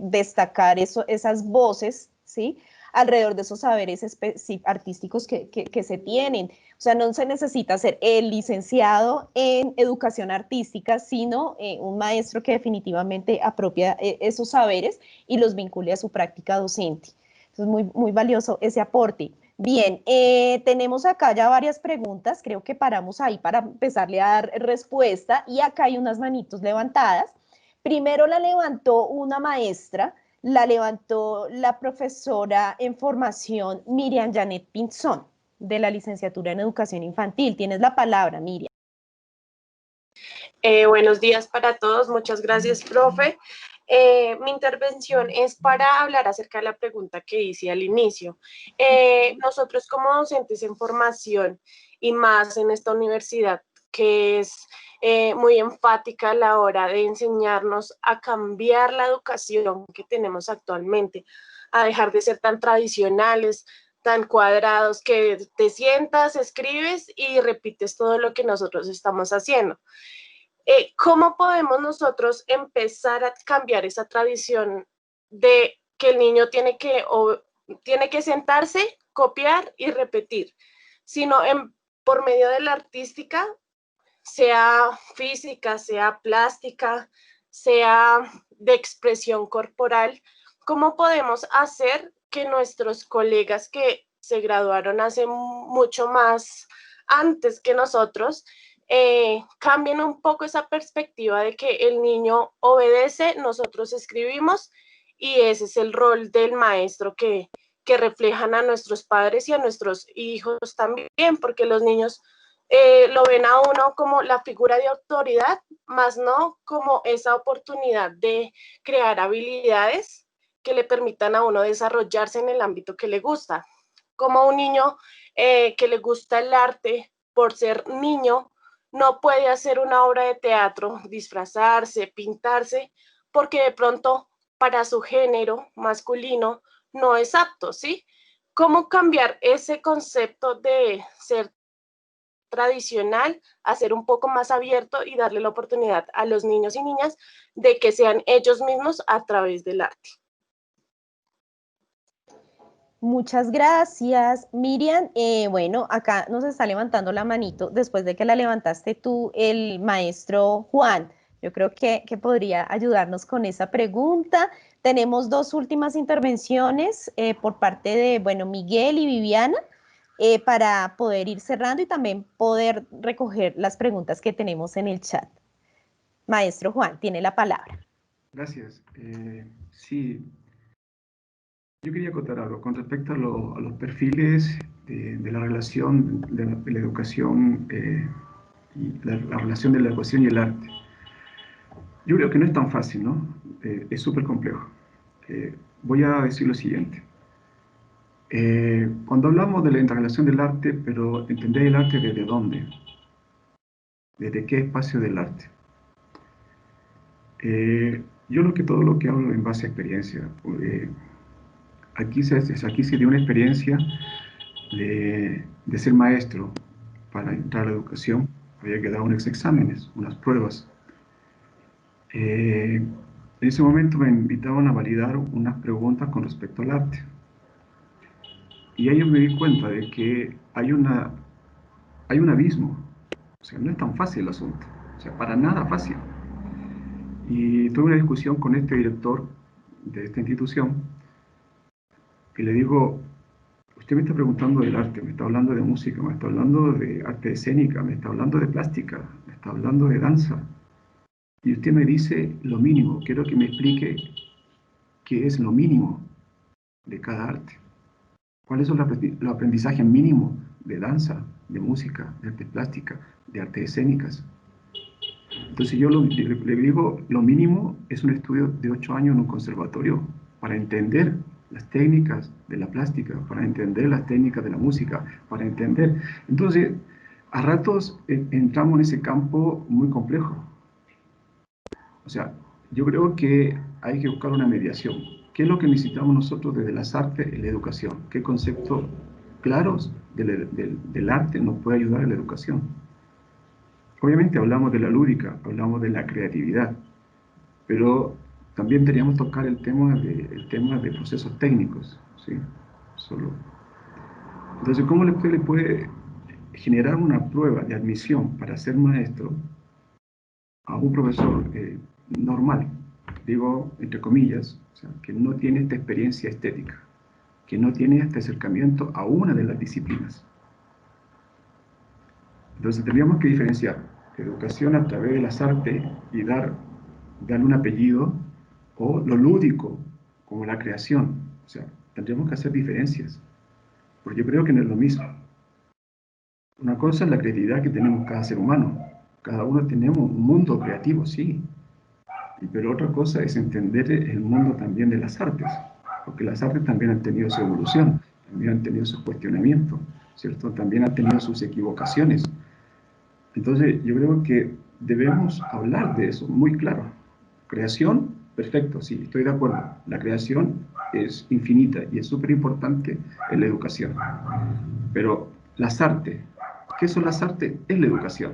I: destacar esas voces, ¿sí? Alrededor de esos saberes artísticos que se tienen. O sea, no se necesita ser el licenciado en educación artística, sino un maestro que definitivamente apropia esos saberes y los vincule a su práctica docente. Entonces, muy, muy valioso ese aporte. Bien, tenemos acá ya varias preguntas, creo que paramos ahí para empezarle a dar respuesta, y acá hay unas manitos levantadas. Primero la levantó una maestra, la levantó la profesora en formación Miriam Janet Pinzón, de la licenciatura en Educación Infantil. Tienes la palabra, Miriam.
N: Buenos días para todos, muchas gracias, profe. Mi intervención es para hablar acerca de la pregunta que hice al inicio. Nosotros como docentes en formación y más en esta universidad que es muy enfática a la hora de enseñarnos a cambiar la educación que tenemos actualmente, a dejar de ser tan tradicionales, tan cuadrados, que te sientas, escribes y repites todo lo que nosotros estamos haciendo. ¿Cómo podemos nosotros empezar a cambiar esa tradición de que el niño tiene que sentarse, copiar y repetir, sino por medio de la artística, sea física, sea plástica, sea de expresión corporal? ¿Cómo podemos hacer que nuestros colegas que se graduaron hace mucho más antes que nosotros cambien un poco esa perspectiva de que el niño obedece, nosotros escribimos, y ese es el rol del maestro que reflejan a nuestros padres y a nuestros hijos también, porque los niños lo ven a uno como la figura de autoridad, más no como esa oportunidad de crear habilidades que le permitan a uno desarrollarse en el ámbito que le gusta. Como un niño que le gusta el arte por ser niño, no puede hacer una obra de teatro, disfrazarse, pintarse, porque de pronto para su género masculino no es apto, ¿sí? ¿Cómo cambiar ese concepto de ser tradicional a ser un poco más abierto y darle la oportunidad a los niños y niñas de que sean ellos mismos a través del arte?
I: Muchas gracias, Miriam. Bueno, acá nos está levantando la manito, después de que la levantaste tú, el maestro Juan. Yo creo que podría ayudarnos con esa pregunta. Tenemos dos últimas intervenciones por parte de, bueno, Miguel y Viviana, para poder ir cerrando y también poder recoger las preguntas que tenemos en el chat. Maestro Juan, tiene la palabra.
G: Gracias. Sí. Yo quería acotar algo con respecto a los perfiles de la relación de la educación y la relación de la educación y el arte. Yo creo que no es tan fácil, ¿no? Es súper complejo. Voy a decir lo siguiente. Cuando hablamos de la interrelación del arte, pero entender el arte desde dónde, desde qué espacio del arte. Yo todo lo que hablo en base a experiencia. Aquí se dio una experiencia de ser maestro. Para entrar a la educación había que dar unos exámenes, unas pruebas. En ese momento me invitaban a validar unas preguntas con respecto al arte. Y ahí yo me di cuenta de que hay un abismo. O sea, no es tan fácil el asunto. O sea, para nada fácil. Y tuve una discusión con este director de esta institución. Y le digo, usted me está preguntando del arte, me está hablando de música, me está hablando de arte escénica, me está hablando de plástica, me está hablando de danza. Y usted me dice lo mínimo. Quiero que me explique qué es lo mínimo de cada arte. ¿Cuáles son los aprendizajes mínimos de danza, de música, de arte plástica, de artes escénicas? Entonces yo le digo, lo mínimo es un estudio de 8 años en un conservatorio para entender las técnicas de la plástica, para entender las técnicas de la música, para entender. Entonces, a ratos entramos en ese campo muy complejo. O sea, yo creo que hay que buscar una mediación. ¿Qué es lo que necesitamos nosotros desde las artes en la educación? ¿Qué conceptos claros del arte nos puede ayudar en la educación? Obviamente hablamos de la lúdica, hablamos de la creatividad, pero también teníamos que tocar el tema de procesos técnicos, ¿sí? Entonces, ¿cómo usted le puede generar una prueba de admisión para ser maestro a un profesor normal, digo entre comillas, o sea, que no tiene esta experiencia estética, que no tiene este acercamiento a una de las disciplinas? Entonces tendríamos que diferenciar educación a través de las artes y darle un apellido, o lo lúdico como la creación. O sea, tendríamos que hacer diferencias, porque yo creo que no es lo mismo. Una cosa es la creatividad que tenemos cada ser humano. Cada uno tenemos un mundo creativo, sí. Pero otra cosa es entender el mundo también de las artes, porque las artes también han tenido su evolución, también han tenido sus cuestionamientos, ¿cierto? También han tenido sus equivocaciones. Entonces, yo creo que debemos hablar de eso muy claro. Creación, perfecto, sí, estoy de acuerdo. La creación es infinita y es súper importante en la educación. Pero las artes, ¿qué son las artes? Es la educación.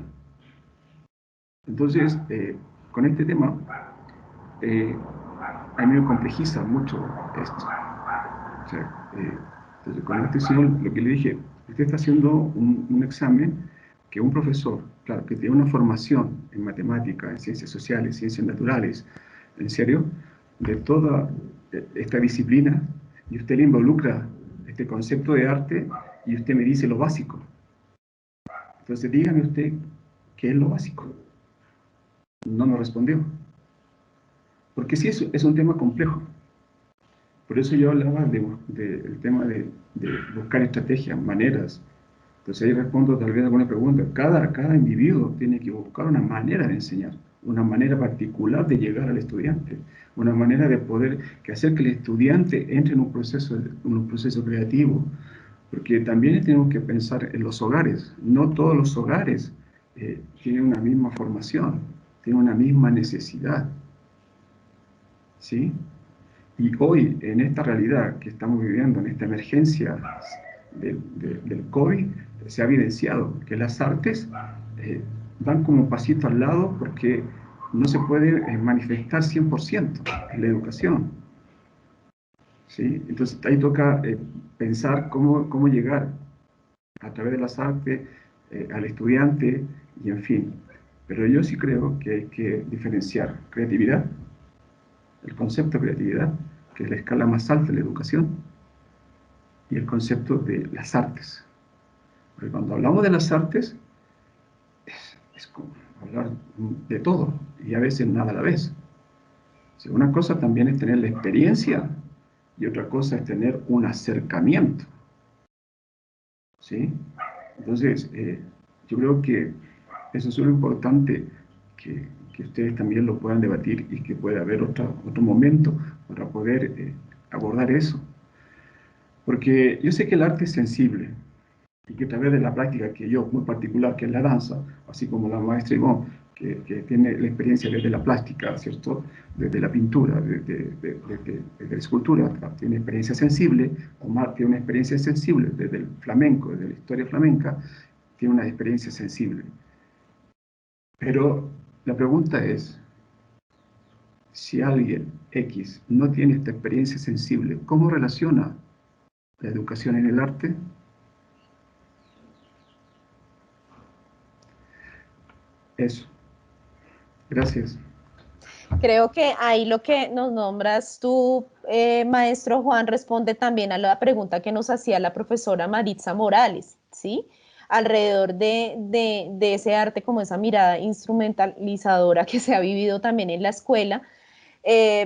G: Entonces, con este tema, a mí me complejiza mucho esto. O sea, entonces, con este señor, lo que le dije, usted está haciendo un examen que un profesor, claro, que tiene una formación en matemáticas, en ciencias sociales, ciencias naturales, en serio, de toda esta disciplina, y usted le involucra este concepto de arte y usted me dice lo básico. Entonces dígame usted qué es lo básico. No me respondió. Porque sí, es un tema complejo. Por eso yo hablaba del tema de buscar estrategias, maneras. Entonces ahí respondo tal vez a alguna pregunta. Cada individuo tiene que buscar una manera de enseñar, una manera particular de llegar al estudiante, una manera de poder hacer que el estudiante entre en un proceso creativo. Porque también tenemos que pensar en los hogares. No todos los hogares tienen una misma formación, tienen una misma necesidad. ¿Sí? Y hoy, en esta realidad que estamos viviendo, en esta emergencia del COVID, se ha evidenciado que las artes van como un pasito al lado porque no se puede manifestar 100% en la educación. ¿Sí? Entonces ahí toca pensar cómo llegar a través de las artes al estudiante y en fin. Pero yo sí creo que hay que diferenciar creatividad, el concepto de creatividad, que es la escala más alta de la educación, y el concepto de las artes. Porque cuando hablamos de las artes, es como hablar de todo, y a veces nada a la vez. O sea, una cosa también es tener la experiencia, y otra cosa es tener un acercamiento. ¿Sí? Entonces, yo creo que eso es lo importante, que ustedes también lo puedan debatir y que pueda haber otro momento para poder abordar eso. Porque yo sé que el arte es sensible y que a través de la práctica que yo, muy particular, que es la danza, así como la maestra Ivonne, que tiene la experiencia desde la plástica, ¿cierto? Desde la pintura, desde la escultura, tiene experiencia sensible. Omar tiene una experiencia sensible desde el flamenco, desde la historia flamenca, tiene una experiencia sensible. Pero la pregunta es, si alguien X no tiene esta experiencia sensible, ¿cómo relaciona la educación en el arte? Eso. Gracias.
I: Creo que ahí lo que nos nombras tú, maestro Juan, responde también a la pregunta que nos hacía la profesora Maritza Morales, ¿sí? Alrededor de ese arte, como esa mirada instrumentalizadora que se ha vivido también en la escuela,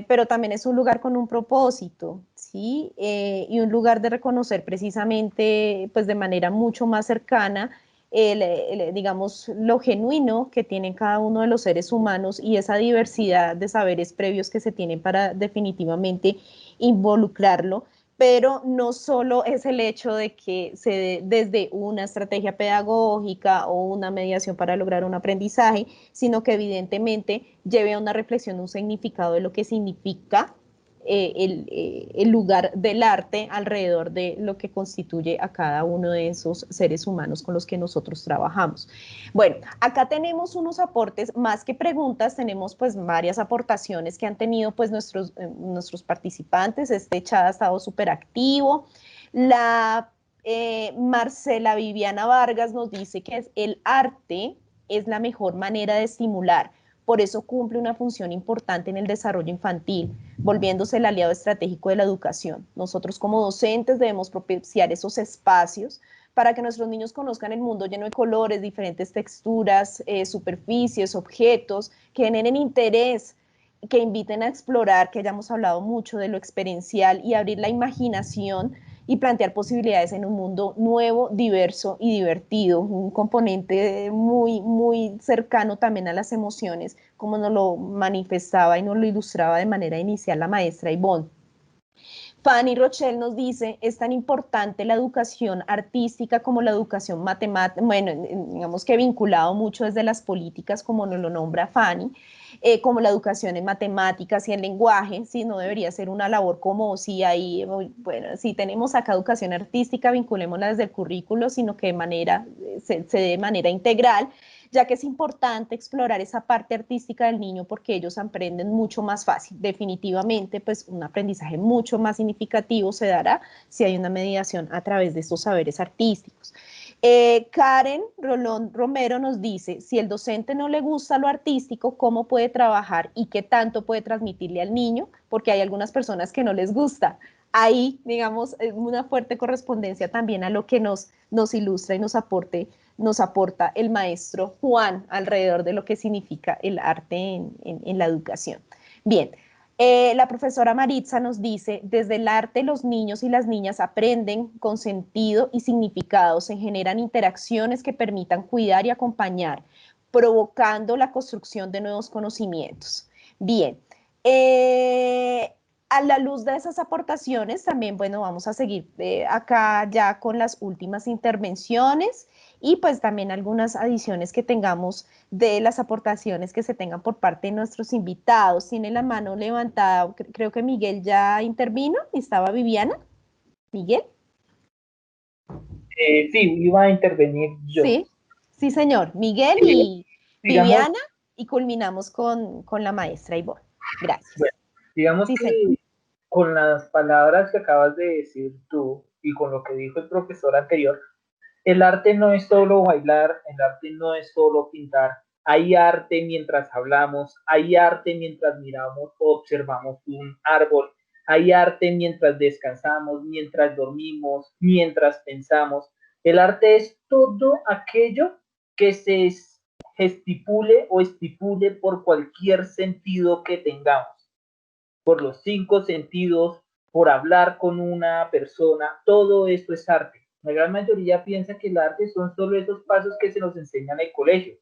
I: pero también es un lugar con un propósito, ¿sí? Y un lugar de reconocer precisamente, pues de manera mucho más cercana, digamos, lo genuino que tienen cada uno de los seres humanos y esa diversidad de saberes previos que se tienen para definitivamente involucrarlo, pero no solo es el hecho de que se dé desde una estrategia pedagógica o una mediación para lograr un aprendizaje, sino que evidentemente lleve a una reflexión, un significado de lo que significa el lugar del arte alrededor de lo que constituye a cada uno de esos seres humanos con los que nosotros trabajamos. Bueno, acá tenemos unos aportes, más que preguntas, tenemos pues varias aportaciones que han tenido pues nuestros participantes. Este chat ha estado súper activo. La Marcela Viviana Vargas nos dice que el arte es la mejor manera de estimular. Por eso cumple una función importante en el desarrollo infantil, volviéndose el aliado estratégico de la educación. Nosotros como docentes debemos propiciar esos espacios para que nuestros niños conozcan el mundo lleno de colores, diferentes texturas, superficies, objetos, que generen interés, que inviten a explorar, que hayamos hablado mucho de lo experiencial y abrir la imaginación y plantear posibilidades en un mundo nuevo, diverso y divertido, un componente muy, muy cercano también a las emociones, como nos lo manifestaba y nos lo ilustraba de manera inicial la maestra Ivonne. Fanny Rochelle nos dice, es tan importante la educación artística como la educación matemática, bueno, digamos que vinculado mucho desde las políticas, como nos lo nombra Fanny, como la educación en matemáticas y en lenguaje, si no debería ser una labor como si hay, bueno, si tenemos acá educación artística, vinculémosla desde el currículo, sino que de manera, se dé de manera integral, ya que es importante explorar esa parte artística del niño porque ellos aprenden mucho más fácil. Definitivamente, pues un aprendizaje mucho más significativo se dará si hay una mediación a través de estos saberes artísticos. Karen Rolón Romero nos dice, si el docente no le gusta lo artístico, ¿cómo puede trabajar y qué tanto puede transmitirle al niño? Porque hay algunas personas que no les gusta. Ahí, digamos, una fuerte correspondencia también a lo que nos ilustra y nos aporta el maestro Juan alrededor de lo que significa el arte en la educación. Bien, la profesora Maritza nos dice, desde el arte los niños y las niñas aprenden con sentido y significado, se generan interacciones que permitan cuidar y acompañar, provocando la construcción de nuevos conocimientos. Bien, a la luz de esas aportaciones también, bueno, vamos a seguir acá ya con las últimas intervenciones y pues también algunas adiciones que tengamos de las aportaciones que se tengan por parte de nuestros invitados. Tiene la mano levantada, creo que Miguel ya intervino, estaba Viviana. ¿Miguel?
D: Sí, iba a intervenir yo.
I: Sí, sí señor, Miguel y
D: digamos,
I: Viviana, y culminamos con la maestra Ivonne. Gracias.
D: Bueno, digamos
I: sí,
D: que
I: señor.
D: Con las palabras que acabas de decir tú y con lo que dijo el profesor anterior, el arte no es solo bailar, el arte no es solo pintar. Hay arte mientras hablamos, hay arte mientras miramos o observamos un árbol, hay arte mientras descansamos, mientras dormimos, mientras pensamos. El arte es todo aquello que se estipule o estipule por cualquier sentido que tengamos, por los 5 sentidos, por hablar con una persona, todo esto es arte. La gran mayoría piensa que el arte son solo esos pasos que se nos enseñan en el colegio.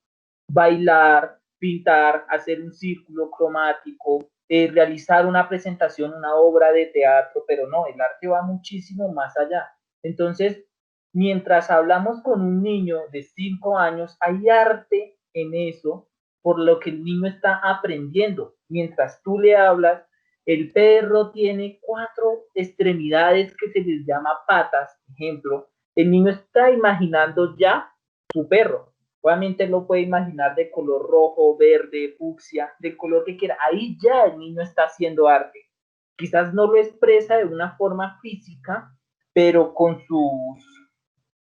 D: Bailar, pintar, hacer un círculo cromático, realizar una presentación, una obra de teatro, pero no, el arte va muchísimo más allá. Entonces, mientras hablamos con un niño de 5 años, hay arte en eso, por lo que el niño está aprendiendo. Mientras tú le hablas, el perro tiene 4 extremidades que se les llama patas, ejemplo. El niño está imaginando ya su perro. Obviamente lo puede imaginar de color rojo, verde, fucsia, del color que quiera. Ahí ya el niño está haciendo arte. Quizás no lo expresa de una forma física, pero con sus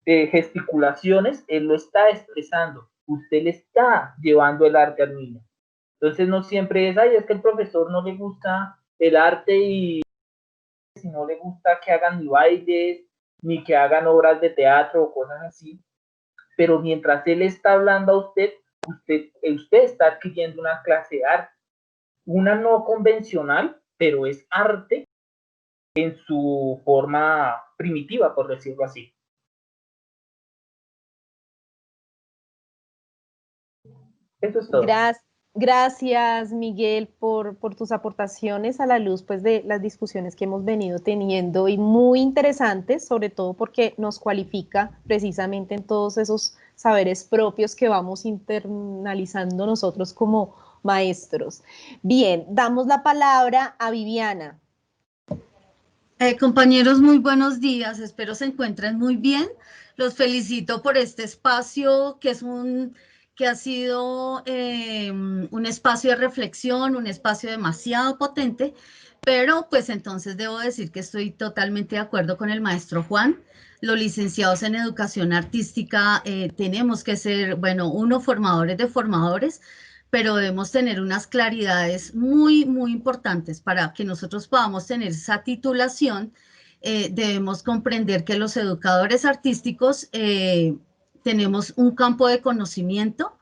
D: gesticulaciones, él lo está expresando. Usted le está llevando el arte al niño. Entonces no siempre es, ay, es que el profesor no le gusta el arte y si no le gusta que hagan ni bailes, ni que hagan obras de teatro o cosas así. Pero mientras él está hablando a usted está adquiriendo una clase de arte. Una no convencional, pero es arte en su forma primitiva, por decirlo así. Eso es todo.
I: Gracias, Miguel, por tus aportaciones a la luz pues, de las discusiones que hemos venido teniendo y muy interesantes, sobre todo porque nos cualifica precisamente en todos esos saberes propios que vamos internalizando nosotros como maestros. Bien, damos la palabra a Viviana.
O: Compañeros, muy buenos días, espero se encuentren muy bien. Los felicito por este espacio que ha sido un espacio de reflexión, un espacio demasiado potente, pero pues entonces debo decir que estoy totalmente de acuerdo con el maestro Juan. Los licenciados en educación artística tenemos que ser, bueno, formadores de formadores, pero debemos tener unas claridades muy, muy importantes para que nosotros podamos tener esa titulación. Debemos comprender que los educadores artísticos tenemos un campo de conocimiento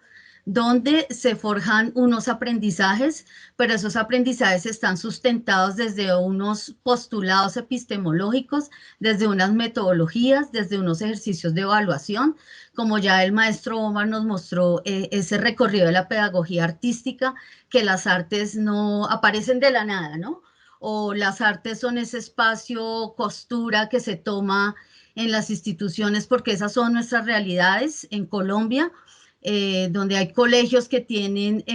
O: donde se forjan unos aprendizajes, pero esos aprendizajes están sustentados desde unos postulados epistemológicos, desde unas metodologías, desde unos ejercicios de evaluación, como ya el maestro Omar nos mostró ese recorrido de la pedagogía artística, que las artes no aparecen de la nada, ¿no? O las artes son ese espacio, costura que se toma en las instituciones, porque esas son nuestras realidades en Colombia, donde hay colegios que tienen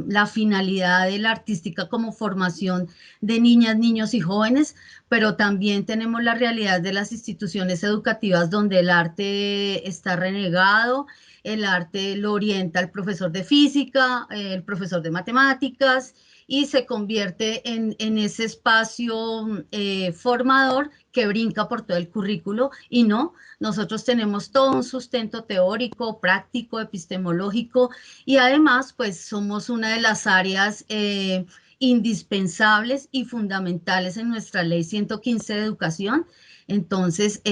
O: la finalidad de la artística como formación de niñas, niños y jóvenes, pero también tenemos la realidad de las instituciones educativas donde el arte está renegado, el arte lo orienta el profesor de física, el profesor de matemáticas, y se convierte en ese espacio formador que brinca por todo el currículo, y no, nosotros tenemos todo un sustento teórico, práctico, epistemológico, y además pues somos una de las áreas indispensables y fundamentales en nuestra ley 115 de educación. Entonces,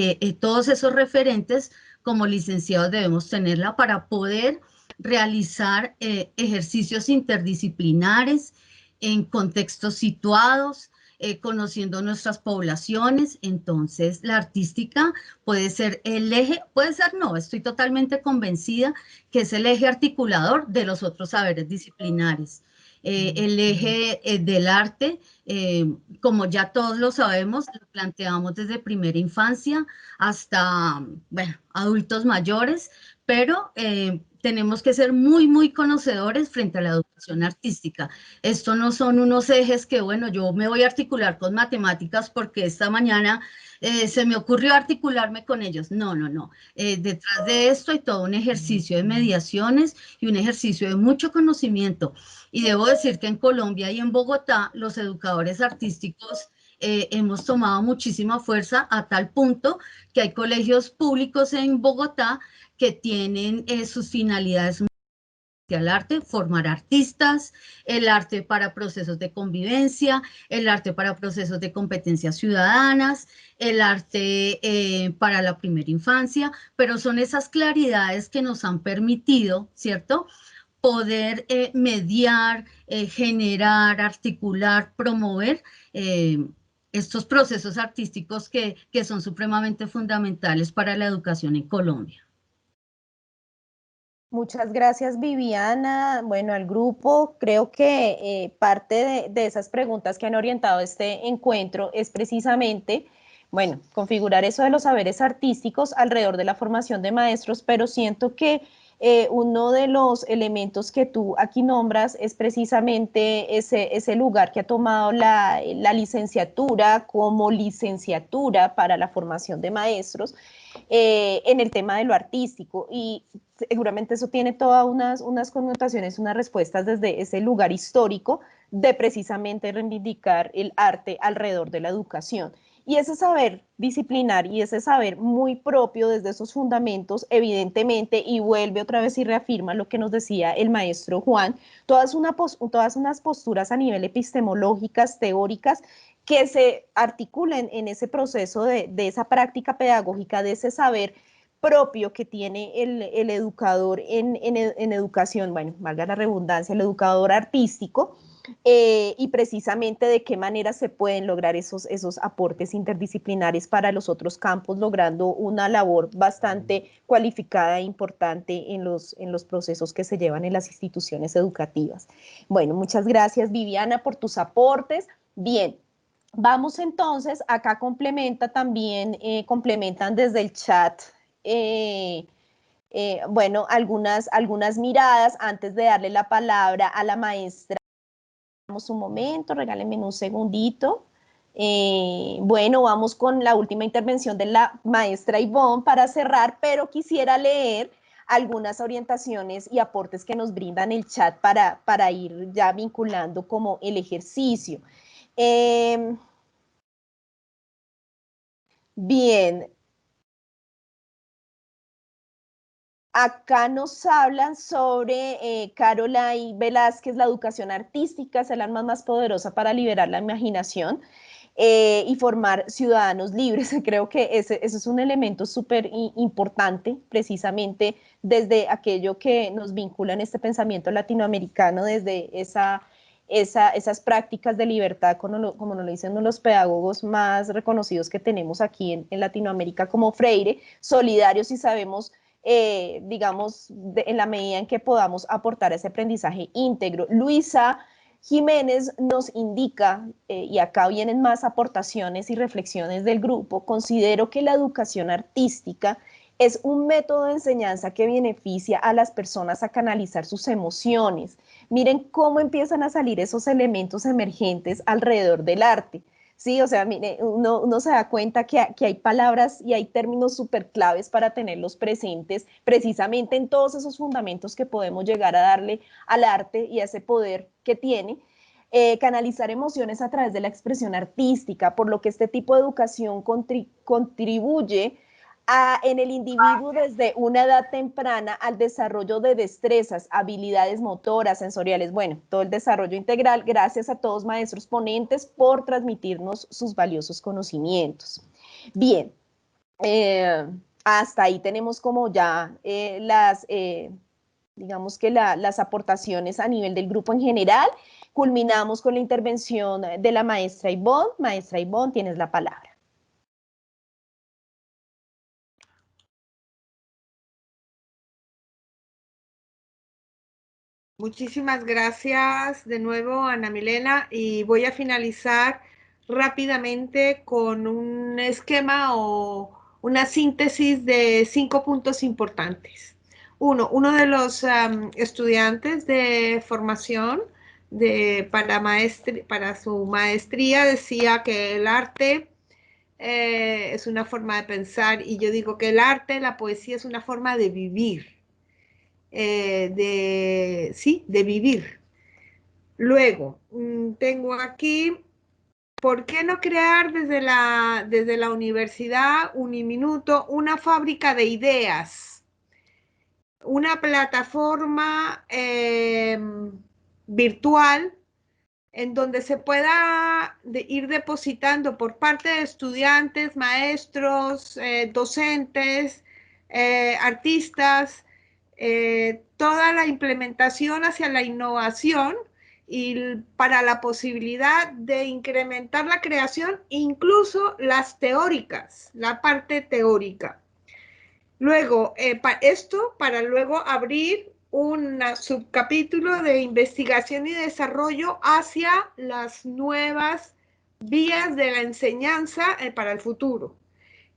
O: todos esos referentes como licenciados debemos tenerla para poder realizar ejercicios interdisciplinares en contextos situados, conociendo nuestras poblaciones. Entonces, la artística puede ser el eje, puede ser no, estoy totalmente convencida que es el eje articulador de los otros saberes disciplinares. El eje del arte, como ya todos lo sabemos, lo planteamos desde primera infancia hasta, bueno, adultos mayores, pero tenemos que ser muy, muy conocedores frente a la educación artística. Esto no son unos ejes que, bueno, yo me voy a articular con matemáticas porque esta mañana se me ocurrió articularme con ellos. No, no, no. Detrás de esto hay todo un ejercicio de mediaciones y un ejercicio de mucho conocimiento. Y debo decir que en Colombia y en Bogotá, los educadores artísticos hemos tomado muchísima fuerza a tal punto que hay colegios públicos en Bogotá que tienen sus finalidades al arte, formar artistas, el arte para procesos de convivencia, el arte para procesos de competencias ciudadanas, el arte para la primera infancia, pero son esas claridades que nos han permitido, ¿cierto?, poder mediar, generar, articular, promover estos procesos artísticos que son supremamente fundamentales para la educación en Colombia.
I: Muchas gracias, Viviana. Bueno, al grupo, creo que parte de esas preguntas que han orientado este encuentro es precisamente, bueno, configurar eso de los saberes artísticos alrededor de la formación de maestros, pero siento que uno de los elementos que tú aquí nombras es precisamente ese lugar que ha tomado la licenciatura como licenciatura para la formación de maestros en el tema de lo artístico, y seguramente eso tiene todas unas connotaciones, unas respuestas desde ese lugar histórico de precisamente reivindicar el arte alrededor de la educación. Y ese saber disciplinar y ese saber muy propio desde esos fundamentos, evidentemente, y vuelve otra vez y reafirma lo que nos decía el maestro Juan, todas unas posturas a nivel epistemológicas, teóricas, que se articulen en ese proceso de esa práctica pedagógica, de ese saber propio que tiene el educador en educación, bueno, valga la redundancia, el educador artístico, y precisamente de qué manera se pueden lograr esos aportes interdisciplinares para los otros campos, logrando una labor bastante cualificada e importante en los procesos que se llevan en las instituciones educativas. Bueno, muchas gracias, Viviana, por tus aportes. Bien, vamos entonces, acá complementan desde el chat, bueno, algunas miradas antes de darle la palabra a la maestra. Vamos un momento, regálenme un segundito. Bueno, vamos con la última intervención de la maestra Ivonne para cerrar, pero quisiera leer algunas orientaciones y aportes que nos brindan el chat para ir ya vinculando como el ejercicio. Bien. Acá nos hablan sobre Caroline Velázquez, la educación artística es el arma más poderosa para liberar la imaginación y formar ciudadanos libres. Creo que ese es un elemento súper importante, precisamente desde aquello que nos vincula en este pensamiento latinoamericano, desde esas prácticas de libertad, como nos lo dicen los pedagogos más reconocidos que tenemos aquí en Latinoamérica, como Freire, solidarios y sabemos digamos, en la medida en que podamos aportar ese aprendizaje íntegro. Luisa Jiménez nos indica, y acá vienen más aportaciones y reflexiones del grupo, considero que la educación artística es un método de enseñanza que beneficia a las personas a canalizar sus emociones. Miren cómo empiezan a salir esos elementos emergentes alrededor del arte. Sí, o sea, mire, uno se da cuenta que hay palabras y hay términos súper claves para tenerlos presentes, precisamente en todos esos fundamentos que podemos llegar a darle al arte y a ese poder que tiene. Canalizar emociones a través de la expresión artística, por lo que este tipo de educación contribuye en el individuo desde una edad temprana al desarrollo de destrezas, habilidades motoras, sensoriales, bueno, todo el desarrollo integral. Gracias a todos maestros ponentes por transmitirnos sus valiosos conocimientos. Bien, hasta ahí tenemos como ya digamos que las aportaciones a nivel del grupo en general. Culminamos con la intervención de la maestra Ivonne. Maestra Ivonne, tienes la palabra.
J: Muchísimas gracias de nuevo, Ana Milena, y voy a finalizar rápidamente con un esquema o una síntesis de 5 puntos importantes. Uno de los estudiantes de formación para su maestría decía que el arte es una forma de pensar, y yo digo que el arte, la poesía es una forma de vivir. De vivir. Luego, tengo aquí, ¿por qué no crear desde la universidad Uniminuto una fábrica de ideas? Una plataforma virtual en donde se pueda ir depositando por parte de estudiantes, maestros, docentes, artistas, toda la implementación hacia la innovación y para la posibilidad de incrementar la creación, incluso las teóricas, la parte teórica. Luego, esto para luego abrir un subcapítulo de investigación y desarrollo hacia las nuevas vías de la enseñanza para el futuro.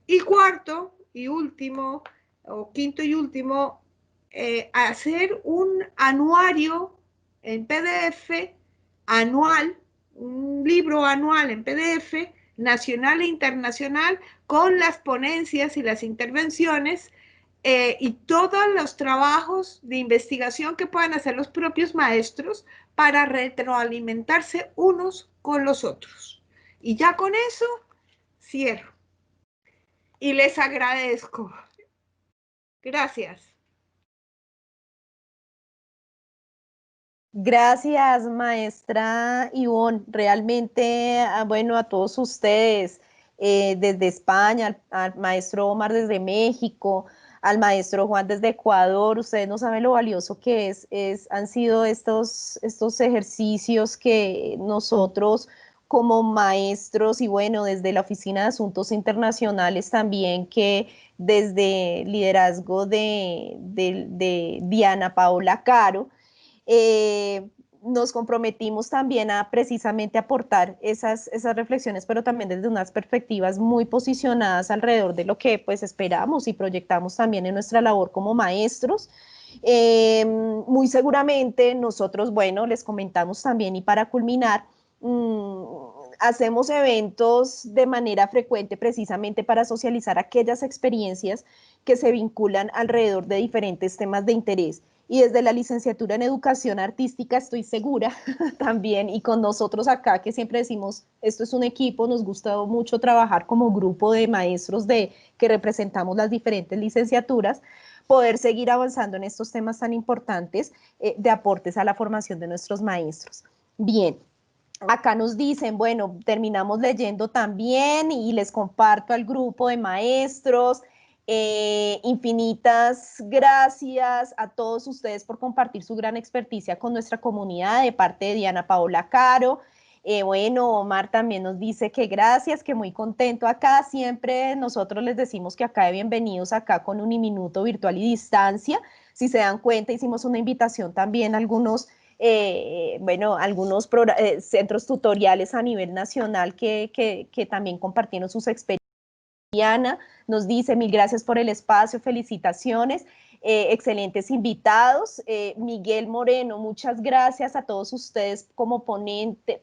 J: Y cuarto y último, o quinto y último, hacer un anuario en PDF anual, un libro anual en PDF, nacional e internacional, con las ponencias y las intervenciones y todos los trabajos de investigación que puedan hacer los propios maestros para retroalimentarse unos con los otros. Y ya con eso cierro. Y les agradezco. Gracias.
I: Gracias, maestra Ivonne. Realmente, bueno, a todos ustedes, desde España, al maestro Omar desde México, al maestro Juan desde Ecuador. Ustedes no saben lo valioso que han sido estos ejercicios que nosotros como maestros y bueno, desde la Oficina de Asuntos Internacionales también, que desde liderazgo de Diana Paola Caro, nos comprometimos también a precisamente aportar esas reflexiones, pero también desde unas perspectivas muy posicionadas alrededor de lo que pues esperamos y proyectamos también en nuestra labor como maestros. Muy seguramente nosotros, bueno, les comentamos también y para culminar, hacemos eventos de manera frecuente precisamente para socializar aquellas experiencias que se vinculan alrededor de diferentes temas de interés. Y desde la licenciatura en Educación Artística estoy segura también, y con nosotros acá que siempre decimos, esto es un equipo, nos gusta mucho trabajar como grupo de maestros que representamos las diferentes licenciaturas, poder seguir avanzando en estos temas tan importantes de aportes a la formación de nuestros maestros. Bien, acá nos dicen, bueno, terminamos leyendo también y les comparto al grupo de maestros. Infinitas gracias a todos ustedes por compartir su gran experticia con nuestra comunidad de parte de Diana Paola Caro. Bueno, Omar también nos dice que gracias, que muy contento acá. Siempre nosotros les decimos que acá de bienvenidos acá con Uniminuto virtual y distancia. Si se dan cuenta, hicimos una invitación también a algunos centros tutoriales a nivel nacional que también compartieron sus experiencias. Diana nos dice, mil gracias por el espacio, felicitaciones, excelentes invitados. Miguel Moreno, muchas gracias a todos ustedes como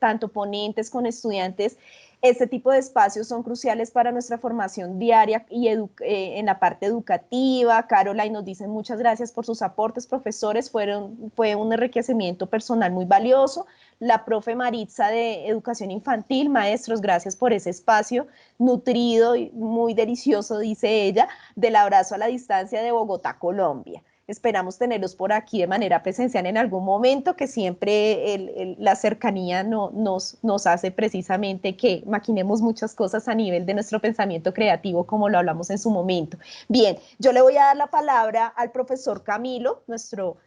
I: tanto ponentes con estudiantes. Este tipo de espacios son cruciales para nuestra formación diaria y en la parte educativa. Caroline nos dice muchas gracias por sus aportes, profesores, fue un enriquecimiento personal muy valioso. La profe Maritza de Educación Infantil, maestros, gracias por ese espacio nutrido y muy delicioso, dice ella, del abrazo a la distancia de Bogotá, Colombia. Esperamos tenerlos por aquí de manera presencial en algún momento, que siempre la cercanía nos hace precisamente que maquinemos muchas cosas a nivel de nuestro pensamiento creativo, como lo hablamos en su momento. Bien, yo le voy a dar la palabra al profesor Camilo, nuestro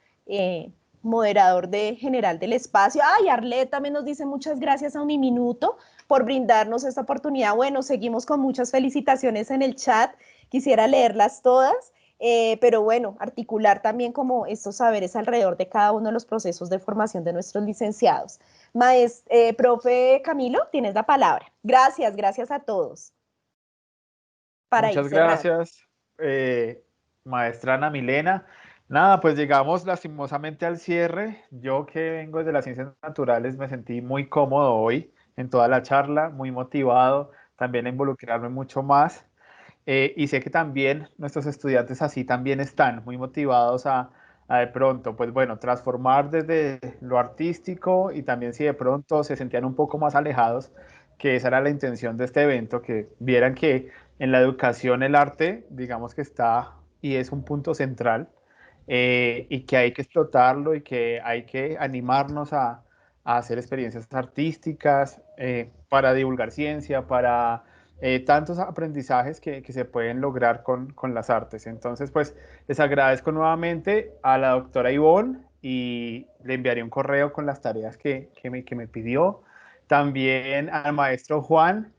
I: moderador general del espacio. Ay, Arlet también nos dice muchas gracias a Uniminuto por brindarnos esta oportunidad. Bueno, seguimos con muchas felicitaciones en el chat, quisiera leerlas todas. Pero bueno, articular también como estos saberes alrededor de cada uno de los procesos de formación de nuestros licenciados. Profe Camilo, tienes la palabra. Gracias a todos.
A: Muchas gracias, maestra Ana Milena. Nada, pues llegamos lastimosamente al cierre. Yo que vengo de las ciencias naturales me sentí muy cómodo hoy en toda la charla, muy motivado, también a involucrarme mucho más. Y sé que también nuestros estudiantes así también están muy motivados a de pronto, pues bueno, transformar desde lo artístico, y también si de pronto se sentían un poco más alejados, que esa era la intención de este evento, que vieran que en la educación el arte, digamos que está y es un punto central, y que hay que explotarlo y que hay que animarnos a hacer experiencias artísticas para divulgar ciencia, para tantos aprendizajes que se pueden lograr con las artes. Entonces, pues les agradezco nuevamente a la doctora Ivonne y le enviaré un correo con las tareas que me pidió. También al maestro Juan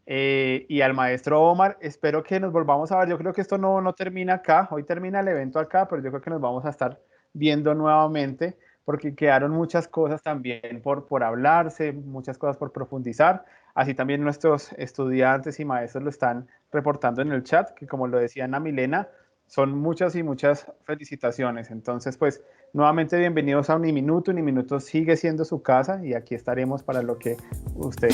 A: y al maestro Omar. Espero que nos volvamos a ver. Yo creo que esto no termina acá. Hoy termina el evento acá, pero yo creo que nos vamos a estar viendo nuevamente, porque quedaron muchas cosas también por hablarse, muchas cosas por profundizar. Así también nuestros estudiantes y maestros lo están reportando en el chat, que como lo decía Ana Milena, son muchas y muchas felicitaciones. Entonces, pues, nuevamente bienvenidos a Uniminuto. Uniminuto sigue siendo su casa y aquí estaremos para lo que usted